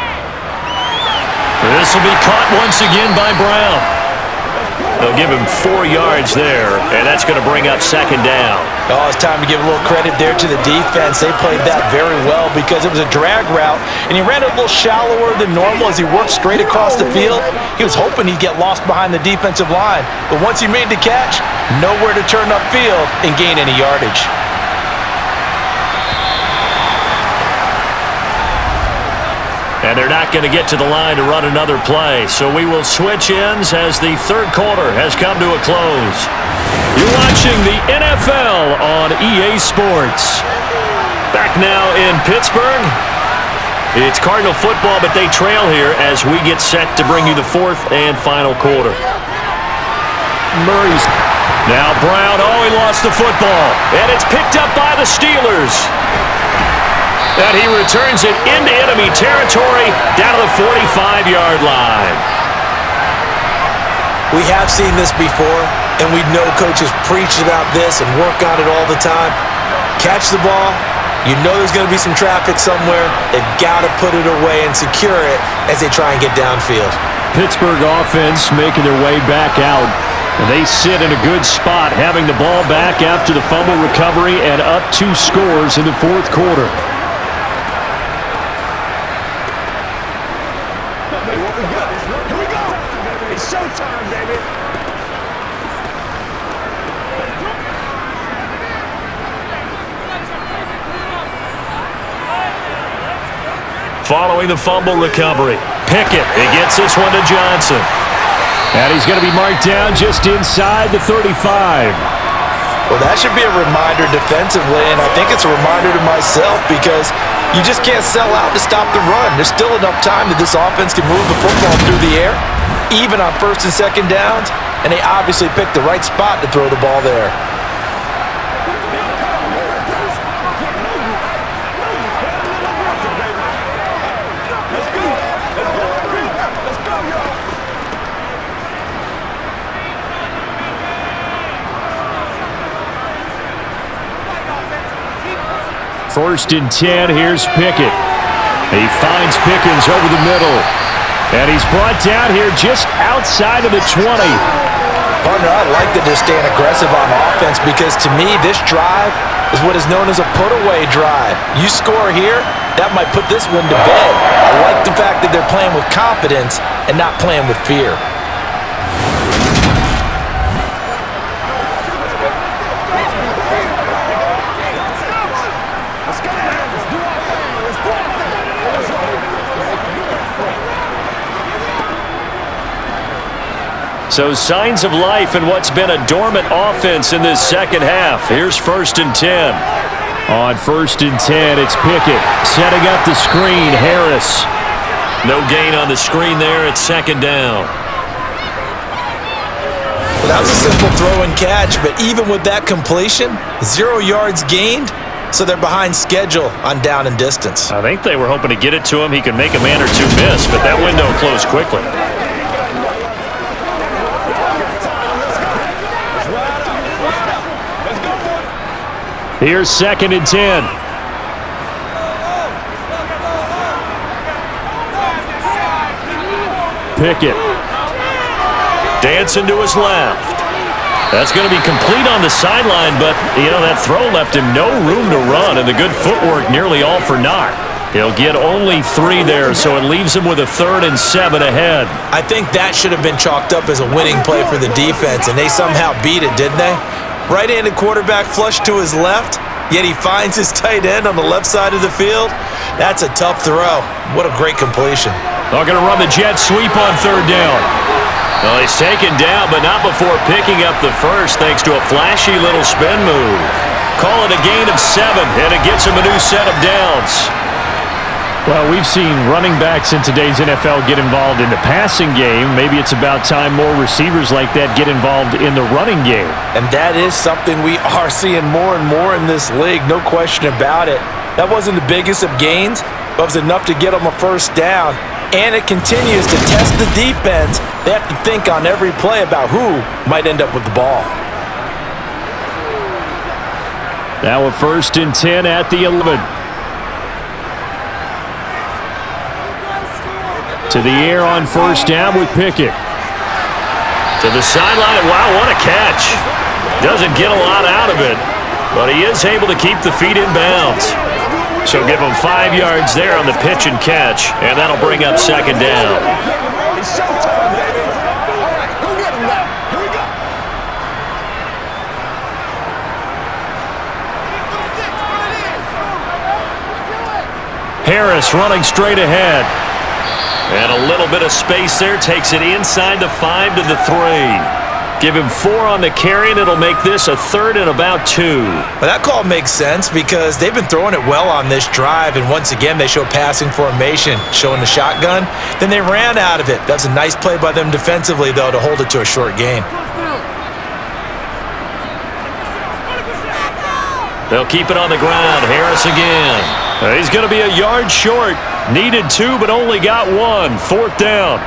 This will be caught once again by Brown. They'll give him 4 yards there, and that's going to bring up 2nd down.
Oh, it's time to give a little credit there to the defense. They played that very well because it was a drag route, and he ran it a little shallower than normal as he worked straight across the field. He was hoping he'd get lost behind the defensive line, but once he made the catch, nowhere to turn upfield and gain any yardage.
And they're not going to get to the line to run another play. So we will switch ends as the 3rd quarter has come to a close. You're watching the NFL on EA Sports. Back now in Pittsburgh. It's Cardinal football, but they trail here as we get set to bring you the 4th and final quarter.
Murray's.
Now Brown, he lost the football. And it's picked up by the Steelers. And he returns it into enemy territory down to the 45-yard line.
We have seen this before, and we know coaches preach about this and work on it all the time. Catch the ball. You know there's going to be some traffic somewhere. They've got to put it away and secure it as they try and get downfield.
Pittsburgh offense making their way back out. And they sit in a good spot, having the ball back after the fumble recovery and up 2 scores in the 4th quarter.
Following the fumble recovery, Pickett, he gets this one to Johnson.
And he's going to be marked down just inside the 35.
Well, that should be a reminder defensively, and I think it's a reminder to myself because you just can't sell out to stop the run. There's still enough time that this offense can move the football through the air, even on first and second downs, and they obviously picked the right spot to throw the ball there.
First and 10, here's Pickett. He finds Pickens over the middle. And he's brought down here just outside of the 20.
Partner, I like that they're staying aggressive on offense because to me, this drive is what is known as a put-away drive. You score here, that might put this one to bed. I like the fact that they're playing with confidence and not playing with fear.
So signs of life in what's been a dormant offense in this second half. Here's first and 10. On first and 10, it's Pickett setting up the screen. Harris. No gain on the screen there. It's second down.
Well, that was a simple throw and catch, but even with that completion, 0 yards gained, so they're behind schedule on down and distance.
I think they were hoping to get it to him. He could make a man or two miss, but that window closed quickly. Here's second and 10. Pickett. Dancing to his left. That's going to be complete on the sideline, but, that throw left him no room to run, and the good footwork nearly all for naught. He'll get only 3 there, so it leaves him with a 3rd and 7 ahead.
I think that should have been chalked up as a winning play for the defense, and they somehow beat it, didn't they? Right-handed quarterback flushed to his left, yet he finds his tight end on the left side of the field. That's a tough throw. What a great completion.
They're going to run the jet sweep on 3rd down. Well, he's taken down, but not before picking up the first thanks to a flashy little spin move. Call it a gain of 7, and it gets him a new set of downs. Well, we've seen running backs in today's NFL get involved in the passing game. Maybe it's about time more receivers like that get involved in the running game.
And that is something we are seeing more and more in this league, no question about it. That wasn't the biggest of gains, but it was enough to get them a first down. And it continues to test the defense. They have to think on every play about who might end up with the ball.
Now a first and 10 at the 11. To the air on first down with Pickett. To the sideline. Wow, what a catch. Doesn't get a lot out of it, but he is able to keep the feet in bounds. So give him 5 yards there on the pitch and catch, and that'll bring up second down. Harris running straight ahead. And a little bit of space there. Takes it inside the 5 to the 3. Give him 4 on the carry, and it'll make this a 3rd and about 2.
Well, that call makes sense because they've been throwing it well on this drive, and once again, they show passing formation, showing the shotgun. Then they ran out of it. That's a nice play by them defensively, though, to hold it to a short gain.
They'll keep it on the ground. Harris again. He's going to be a yard short. Needed 2, but only got 1. 4th down.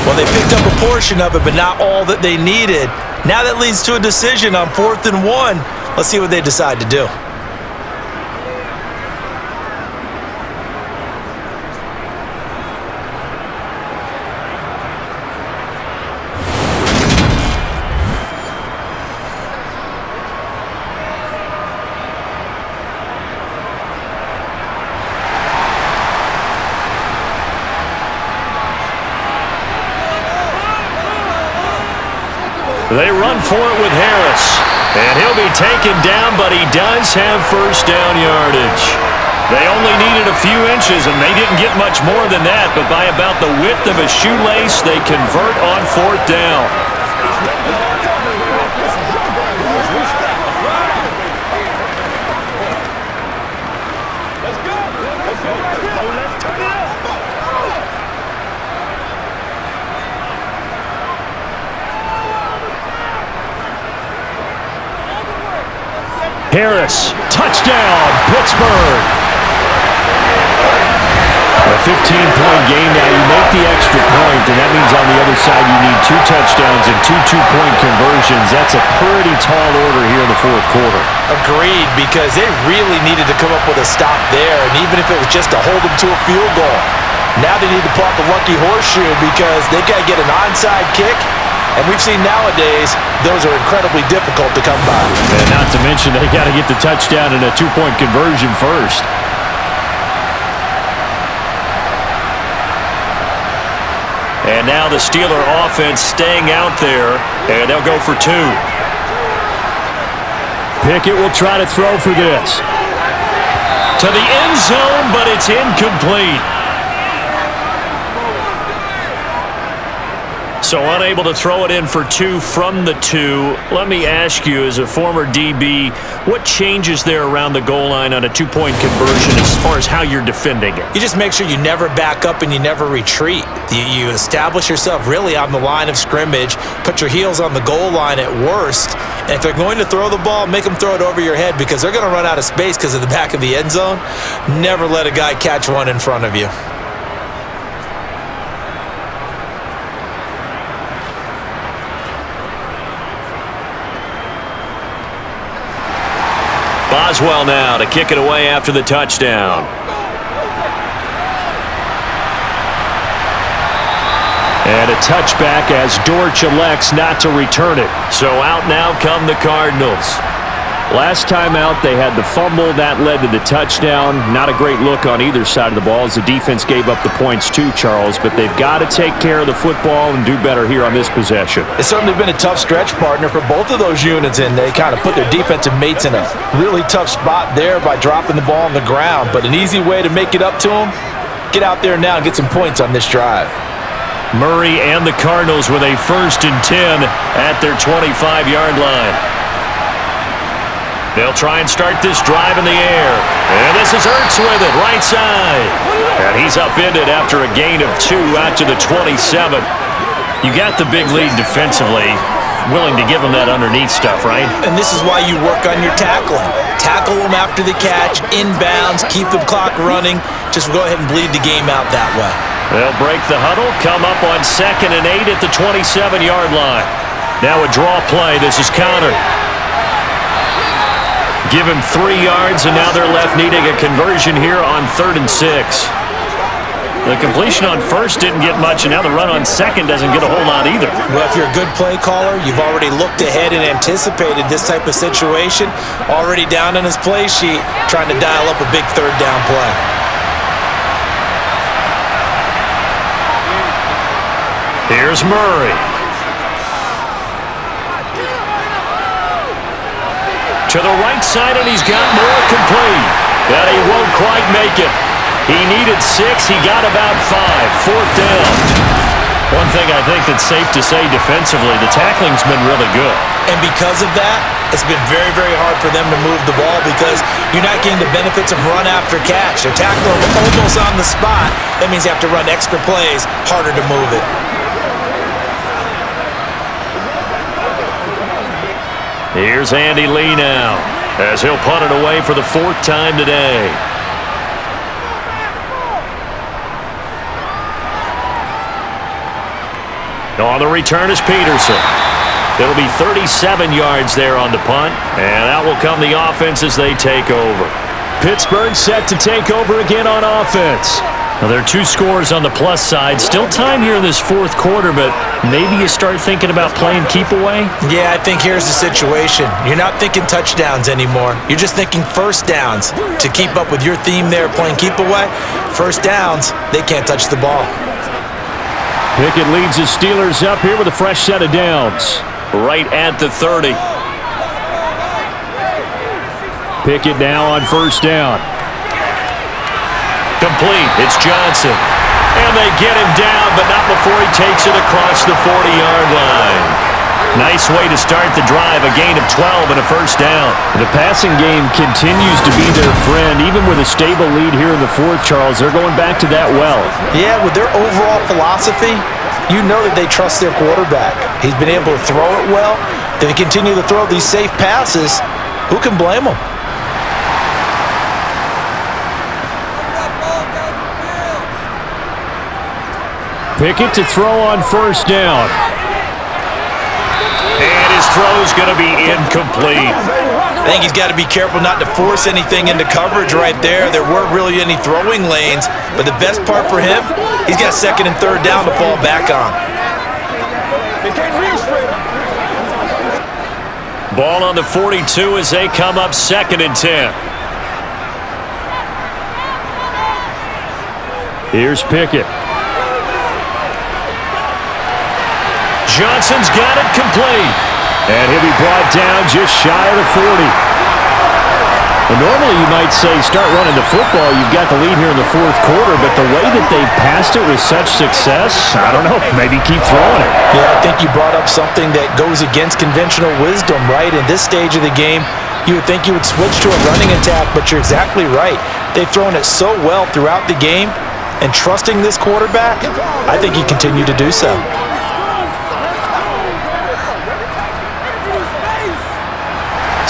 Well, they picked up a portion of it, but not all that they needed. Now that leads to a decision on 4th and 1. Let's see what they decide to do.
They run for it with Harris. And he'll be taken down, but he does have first down yardage. They only needed a few inches, and they didn't get much more than that, but by about the width of a shoelace, they convert on 4th down. Harris, touchdown, Pittsburgh. A 15-point game now. You make the extra point, and that means on the other side you need 2 touchdowns and 2 two-point conversions. That's a pretty tall order here in the fourth quarter.
Agreed, because they really needed to come up with a stop there, and even if it was just to hold them to a field goal. Now they need to pull out the lucky horseshoe because they got to get an onside kick, and we've seen nowadays those are incredibly difficult to come by.
And not to mention they got to get the touchdown and a 2-point conversion first. And now the Steeler offense staying out there, and they'll go for 2. Pickett will try to throw for this. To the end zone, but it's incomplete. So unable to throw it in for 2 from the 2. Let me ask you, as a former DB, what changes there around the goal line on a 2-point conversion as far as how you're defending it?
You just make sure you never back up and you never retreat. You establish yourself really on the line of scrimmage, put your heels on the goal line at worst, and if they're going to throw the ball, make them throw it over your head because they're going to run out of space because of the back of the end zone. Never let a guy catch one in front of you.
Boswell now to kick it away after the touchdown. And a touchback as Dortch elects not to return it. So out now come the Cardinals. Last time out, they had the fumble. That led to the touchdown. Not a great look on either side of the ball as the defense gave up the points too, Charles. But they've got to take care of the football and do better here on this possession.
It's certainly been a tough stretch, partner, for both of those units, and they kind of put their defensive mates in a really tough spot there by dropping the ball on the ground. But an easy way to make it up to them, get out there now and get some points on this drive.
Murray and the Cardinals with a 1st and 10 at their 25-yard line. They'll try and start this drive in the air. And this is Ertz with it, right side. And he's upended after a gain of 2 out to the 27. You got the big lead defensively. Willing to give them that underneath stuff, right?
And this is why you work on your tackling. Tackle them after the catch, inbounds, keep the clock running. Just go ahead and bleed the game out that way.
They'll break the huddle, come up on 2nd and 8 at the 27-yard line. Now a draw play. This is countered. Give him 3 yards, and now they're left needing a conversion here on 3rd and 6. The completion on 1st didn't get much, and now the run on 2nd doesn't get a whole lot either.
Well, if you're a good play caller, you've already looked ahead and anticipated this type of situation. Already down on his play sheet, trying to dial up a big 3rd down play.
Here's Murray. To the right side, and he's got more complete. But he won't quite make it. He needed 6. He got about 5. 4th down. One thing I think that's safe to say defensively, the tackling's been really good.
And because of that, it's been very, very hard for them to move the ball because you're not getting the benefits of run after catch. They're tackling almost on the spot. That means you have to run extra plays, harder to move it.
Here's Andy Lee now, as he'll punt it away for the 4th time today. On the return is Peterson. It'll be 37 yards there on the punt, and out will come the offense as they take over. Pittsburgh set to take over again on offense. Now, there are 2 scores on the plus side. Still time here in this 4th quarter, but maybe you start thinking about playing keep away?
Yeah, I think here's the situation. You're not thinking touchdowns anymore. You're just thinking 1st downs. To keep up with your theme there, playing keep away, 1st downs, they can't touch the ball.
Pickett leads the Steelers up here with a fresh set of downs. Right at the 30. Pickett now on 1st down. Complete. It's Johnson. And they get him down, but not before he takes it across the 40-yard line. Nice way to start the drive. A gain of 12 and a 1st down. The passing game continues to be their friend. Even with a stable lead here in the 4th, Charles, they're going back to that well.
Yeah, with their overall philosophy, you know that they trust their quarterback. He's been able to throw it well. They continue to throw these safe passes. Who can blame him?
Pickett to throw on first down.
And his throw's going to be incomplete.
I think he's got to be careful not to force anything into coverage right there. There weren't really any throwing lanes, but the best part for him, he's got second and third down to fall back on.
Ball on the 42 as they come up second and 10.
Here's Pickett.
Johnson's got it complete.
And he'll be brought down just shy of the 40. And normally you might say start running the football. You've got the lead here in the fourth quarter, but the way that they passed it with such success, I don't know, maybe keep throwing it.
Yeah, I think you brought up something that goes against conventional wisdom, right? In this stage of the game, you would think you would switch to a running attack, but you're exactly right. They've thrown it so well throughout the game, and trusting this quarterback, I think you continue to do so.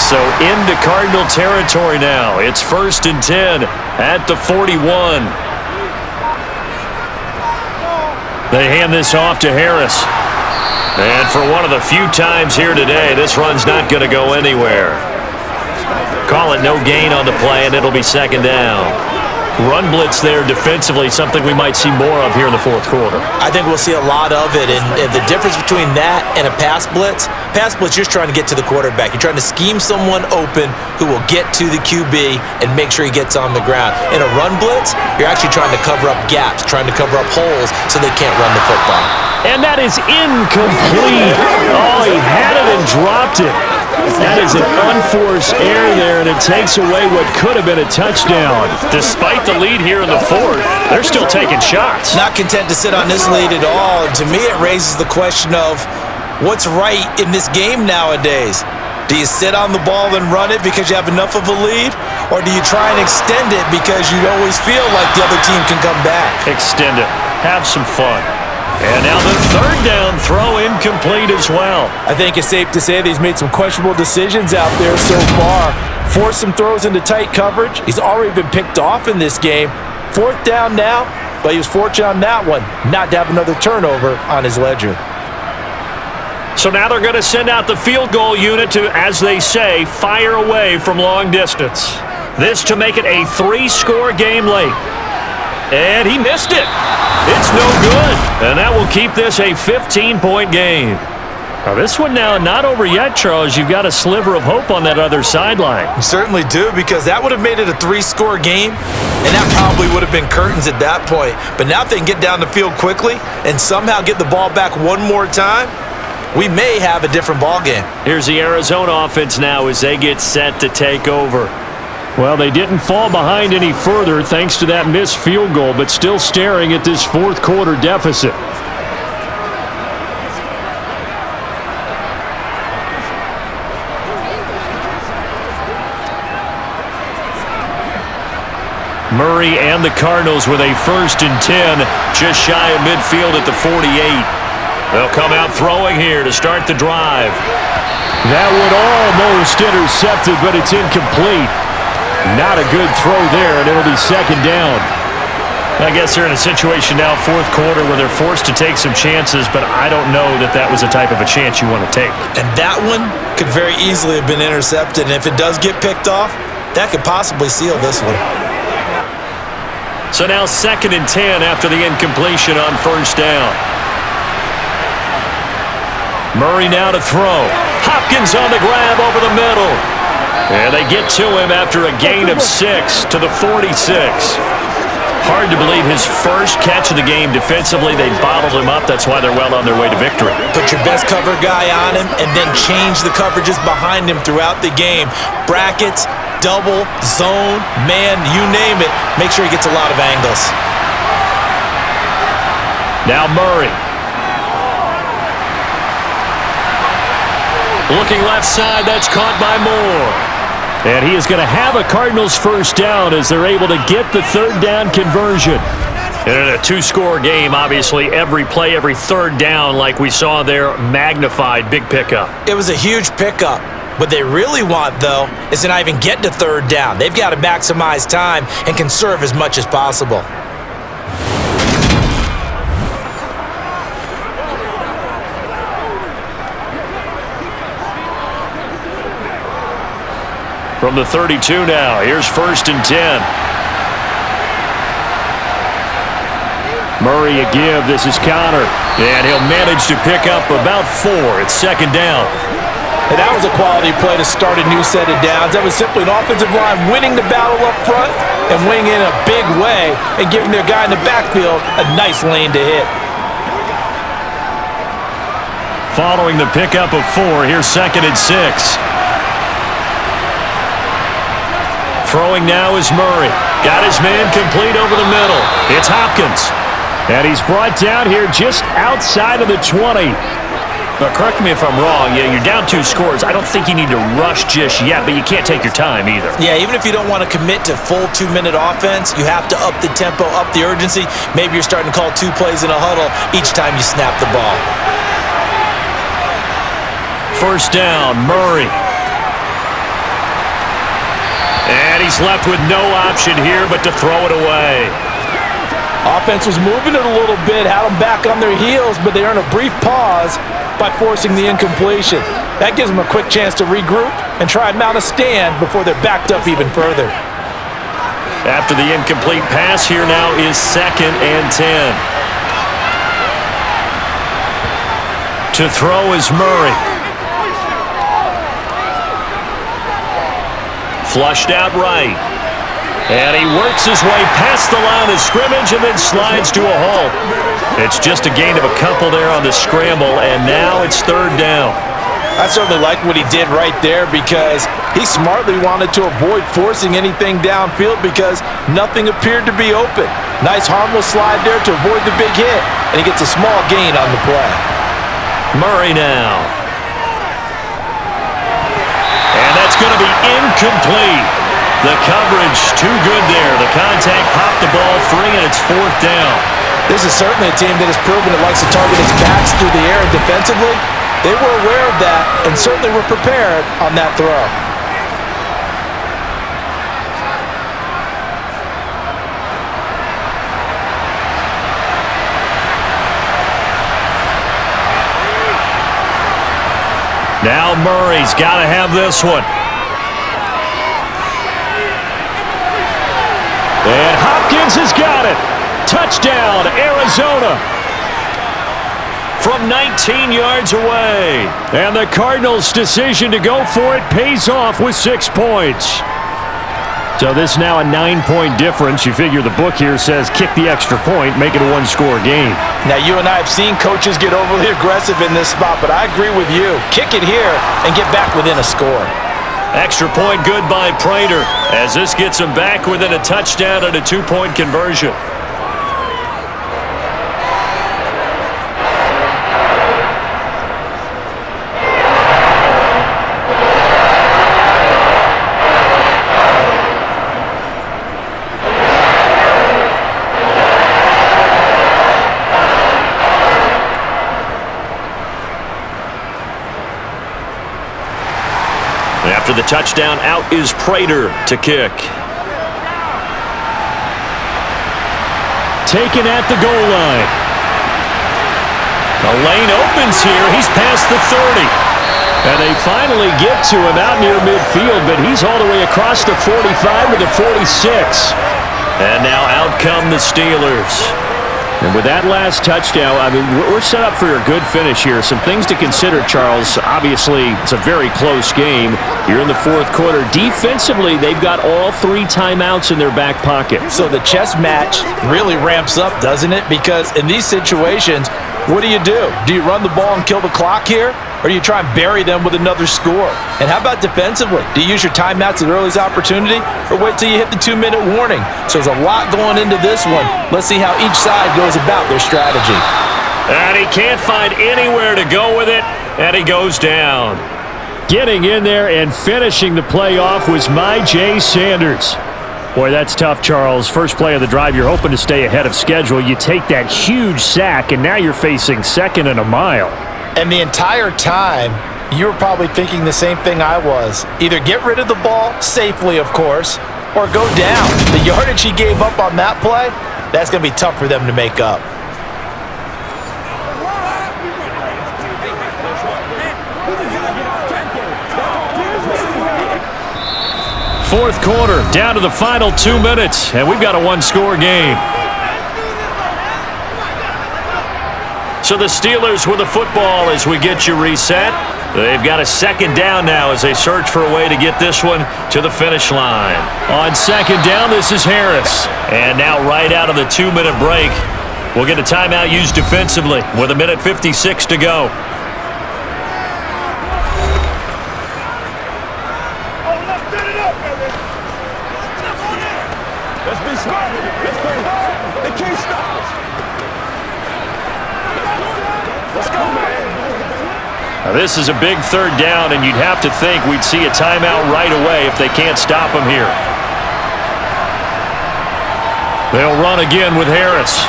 So into Cardinal territory now. It's first and 10 at the 41. They hand this off to Harris. And for one of the few times here today, this run's not going to go anywhere. Call it no gain on the play, and it'll be second down. Run blitz there defensively, something we might see more of here in the fourth quarter.
I think we'll see a lot of it, and the difference between that and a pass blitz, you're just trying to get to the quarterback. You're trying to scheme someone open who will get to the QB and make sure he gets on the ground. In a run blitz, you're actually trying to cover up gaps, trying to cover up holes so they can't run the football.
And that is incomplete. Oh, he had it and dropped it. That is an unforced error there, and it takes away what could have been a touchdown.
Despite the lead here in the fourth, they're still taking shots.
Not content to sit on this lead at all. And to me, it raises the question of what's right in this game nowadays. Do you sit on the ball and run it because you have enough of a lead? Or do you try and extend it because you always feel like the other team can come back?
Extend it. Have some fun. And now the third down throw incomplete as well.
I think it's safe to say that he's made some questionable decisions out there so far. Forced some throws into tight coverage. He's already been picked off in this game. Fourth down now, but he was fortunate on that one not to have another turnover on his ledger.
So now they're going to send out the field goal unit to, as they say, fire away from long distance. This to make it a 3-score game late. And he missed it. It's no good. And that will keep this a 15-point game. Now this one now not over yet, Charles. You've got a sliver of hope on that other sideline.
You certainly do, because that would have made it a 3-score game, and that probably would have been curtains at that point. But now if they can get down the field quickly and somehow get the ball back one more time, we may have a different ball game.
Here's the Arizona offense now as they get set to take over.
Well, they didn't fall behind any further thanks to that missed field goal, but still staring at this fourth quarter deficit. Murray and the Cardinals with a first and 10, just shy of midfield at the 48. They'll come out throwing here to start the drive. That would almost intercept it, but it's incomplete. Not a good throw there, and it'll be second down.
I guess they're in a situation now, fourth quarter, where they're forced to take some chances, but I don't know that that was the type of a chance you want to take.
And that one could very easily have been intercepted, and if it does get picked off, that could possibly seal this one.
So now second and 10 after the incompletion on first down. Murray now to throw. Hopkins on the grab over the middle. And they get to him after a gain of 6 to the 46. Hard to believe his first catch of the game defensively. They bottled him up. That's why they're well on their way to victory.
Put your best cover guy on him and then change the coverages behind him throughout the game. Brackets, double, zone, man, you name it. Make sure he gets a lot of angles.
Now Murray. Looking left side, that's caught by Moore.
And he is going to have a Cardinals first down as they're able to get the third down conversion.
And in a 2-score game, obviously, every play, every third down, like we saw there, magnified, big pickup.
It was a huge pickup. What they really want, though, is to not even get to third down. They've got to maximize time and conserve as much as possible.
From the 32 now, here's 1st and 10. Murray a give. This is Connor. And he'll manage to pick up about 4. It's 2nd down.
And that was a quality play to start a new set of downs. That was simply an offensive line winning the battle up front and winning in a big way and giving their guy in the backfield a nice lane to hit.
Following the pickup of 4, here's 2nd and 6. Throwing now is Murray. Got his man complete over the middle. It's Hopkins.
And he's brought down here just outside of the 20.
But correct me if I'm wrong, you're down 2 scores. I don't think you need to rush just yet, but you can't take your time either.
Yeah, even if you don't want to commit to full 2-minute offense, you have to up the tempo, up the urgency. Maybe you're starting to call 2 plays in a huddle each time you snap the ball.
1st down, Murray. And he's left with no option here but to throw it away.
Offense was moving it a little bit, had them back on their heels, but they earned a brief pause by forcing the incompletion. That gives them a quick chance to regroup and try and mount a stand before they're backed up even further.
After the incomplete pass, here now is 2nd and 10. To throw is Murray. Flushed out right. And he works his way past the line of scrimmage and then slides to a halt. It's just a gain of a couple there on the scramble, and now it's 3rd down.
I certainly like what he did right there because he smartly wanted to avoid forcing anything downfield because nothing appeared to be open. Nice harmless slide there to avoid the big hit, and he gets a small gain on the play.
Murray now. And that's going to be incomplete. The coverage too good there. The contact popped the ball free, and it's 4th down.
This is certainly a team that has proven it likes to target its backs through the air and defensively. They were aware of that and certainly were prepared on that throw.
Now Murray's got to have this one.
And Hopkins has got it. Touchdown, Arizona.
From 19 yards away.
And the Cardinals' decision to go for it pays off with 6 points. So this now a 9-point difference. You figure the book here says kick the extra point, make it a 1-score game.
Now, you and I have seen coaches get overly aggressive in this spot, but I agree with you. Kick it here and get back within a score.
Extra point good by Prater as this gets him back within a touchdown and a 2-point conversion. After the touchdown, out is Prater to kick.
Taken at the goal line.
The lane opens here. He's past the 30.
And they finally get to him out near midfield, but he's all the way across the 45 to the 46.
And now out come the Steelers.
And with that last touchdown, I mean, we're set up for a good finish here. Some things to consider, Charles. Obviously, it's a very close game. You're in the 4th quarter. Defensively, they've got all 3 timeouts in their back pocket.
So the chess match really ramps up, doesn't it? Because in these situations, what do? Do you run the ball and kill the clock here? Or do you try and bury them with another score? And how about defensively? Do you use your timeouts at earliest opportunity or wait till you hit the 2-minute warning? So there's a lot going into this one. Let's see how each side goes about their strategy.
And he can't find anywhere to go with it, and he goes down.
Getting in there and finishing the play off was Jay Sanders. Boy, that's tough, Charles. First play of the drive, you're hoping to stay ahead of schedule. You take that huge sack, and now you're facing 2nd and a mile.
And the entire time, You were probably thinking the same thing I was. Either get rid of the ball, safely of course, or go down. The yardage he gave up on that play, that's going to be tough for them to make up.
Fourth quarter, down to the final 2 minutes, and we've got a one-score game. So the Steelers with the football as we get you reset. They've got a second down now as they search for a way to get this one to the finish line. On second down, this is Harris. And now right out of the 2-minute break, we'll get a timeout used defensively with 1:56 to go.
Let's be smart. Let's play hard. They can't stop us. Let's go, man.
Now this is a big third down, and you'd have to think we'd see a timeout right away if they can't stop him here. They'll run again with Harris.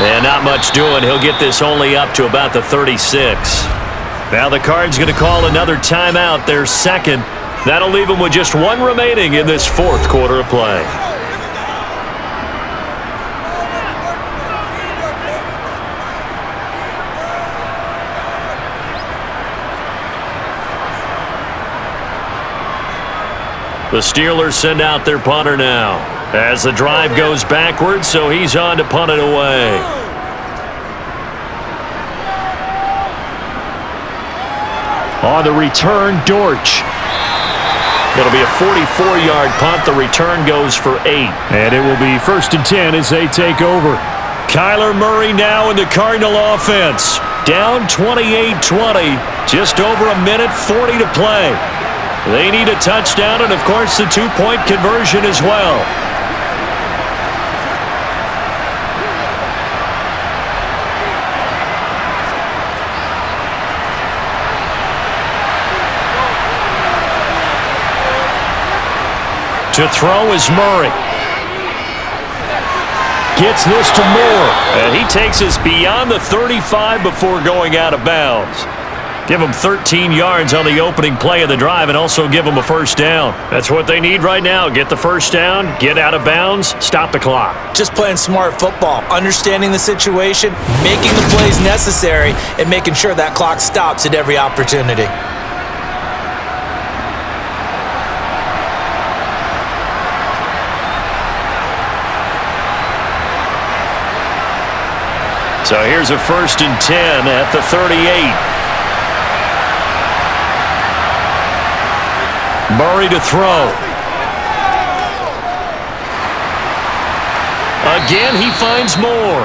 And not much doing. He'll get this only up to about the 36. Now the Cards going to call another timeout, their second. That'll leave them with just one remaining in this fourth quarter of play. The Steelers send out their punter now as the drive goes backwards, so he's on to punt it away. On the return, Dortch. It'll be a 44-yard punt. The return goes for 8. And it will be 1st and 10 as they take over. Kyler Murray now in the Cardinal offense. Down 28-20. Just over 1:40 to play. They need a touchdown and, of course, the 2-point conversion as well. To throw is Murray. Gets this to Moore. And he takes us beyond the 35 before going out of bounds. Give them 13 yards on the opening play of the drive and also give them a first down. That's what they need right now. Get the first down, get out of bounds, stop the clock.
Just playing smart football, understanding the situation, making the plays necessary, and making sure that clock stops at every opportunity.
So here's a 1st and 10 at the 38. Murray to throw. Again, he finds Moore.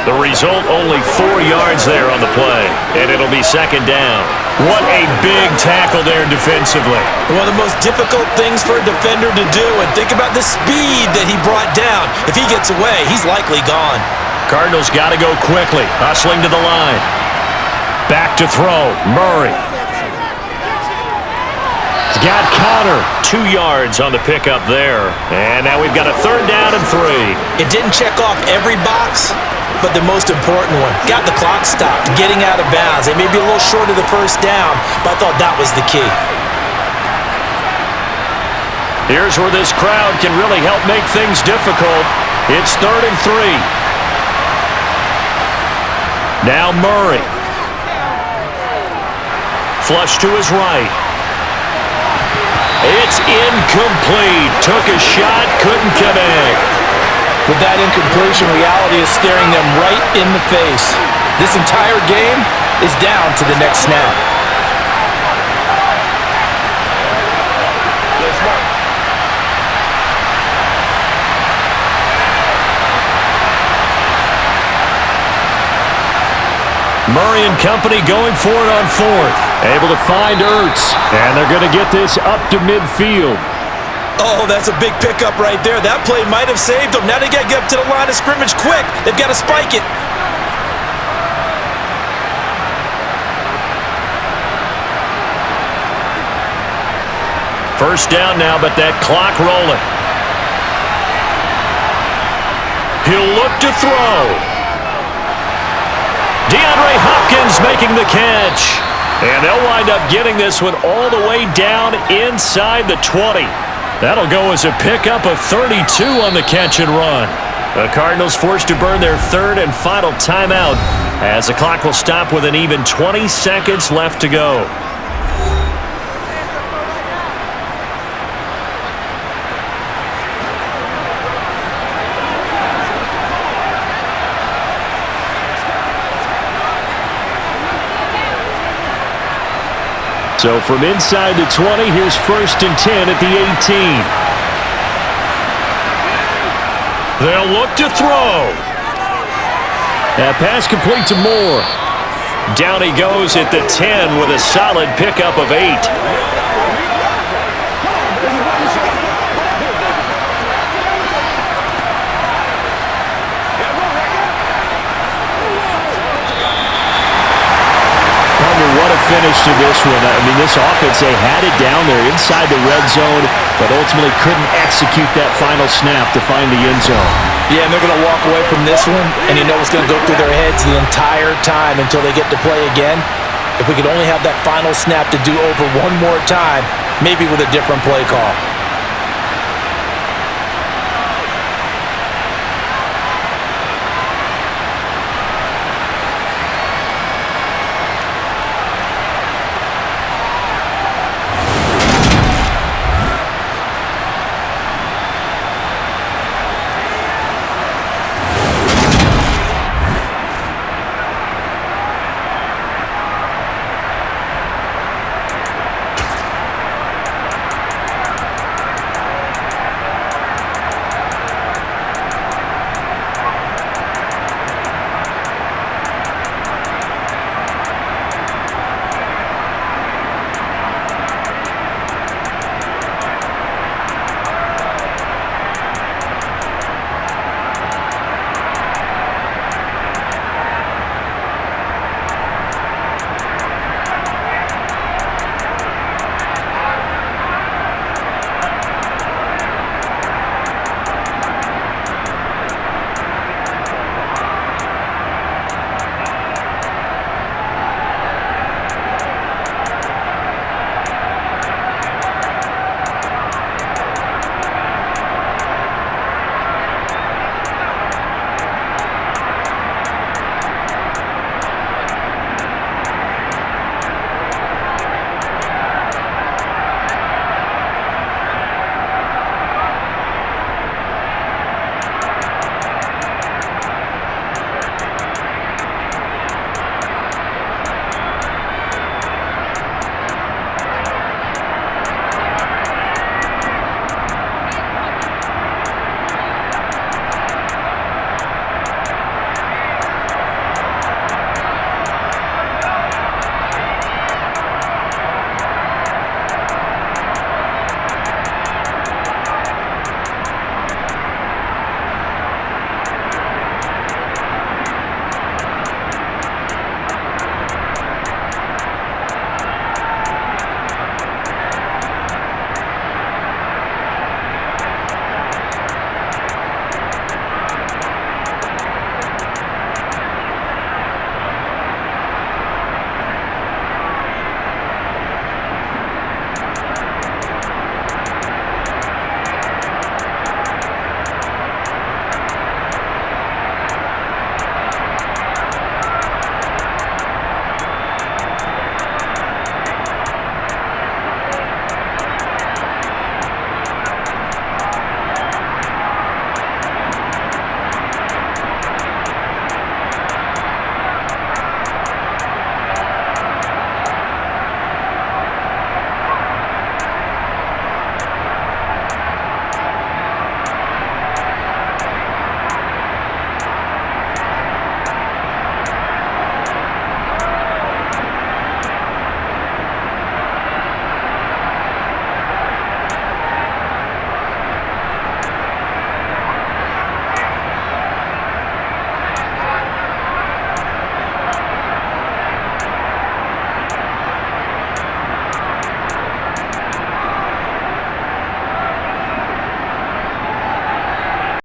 The result, only 4 yards there on the play, and it'll be 2nd down. What a big tackle there defensively.
One of the most difficult things for a defender to do, and think about the speed that he brought down. If he gets away, he's likely gone.
Cardinals got to go quickly, hustling to the line. Back to throw, Murray. He's got Connor. 2 yards on the pickup there. And now we've got a 3rd down and 3.
It didn't check off every box, but the most important one. Got the clock stopped, getting out of bounds. It may be a little short of the first down, but I thought that was the key.
Here's where this crowd can really help make things difficult. It's 3rd and 3. Now Murray. Flush to his right. It's incomplete. Took a shot, couldn't connect.
With that incompletion, reality is staring them right in the face. This entire game is down to the next snap.
Murray and company going for it on 4th. Able to find Ertz. And they're going to get this up to midfield.
Oh, that's a big pickup right there. That play might have saved them. Now they got to get up to the line of scrimmage quick. They've got to spike it.
First down now, but that clock rolling. He'll look to throw. DeAndre Hopkins Hopkins making the catch. And they'll wind up getting this one all the way down inside the 20. That'll go as a pickup of 32 on the catch and run. The Cardinals forced to burn their third and final timeout as the clock will stop with an even 20 seconds left to go. So from inside the 20, here's 1st and 10 at the 18. They'll look to throw. That pass complete to Moore. Down he goes at the 10 with a solid pickup of 8. What a finish to this one. I mean, this offense, they had it down there inside the red zone, but ultimately couldn't execute that final snap to find the end zone.
Yeah, and they're going to walk away from this one, and you know what's going to go through their heads the entire time until they get to play again. If we could only have that final snap to do over one more time, maybe with a different play call.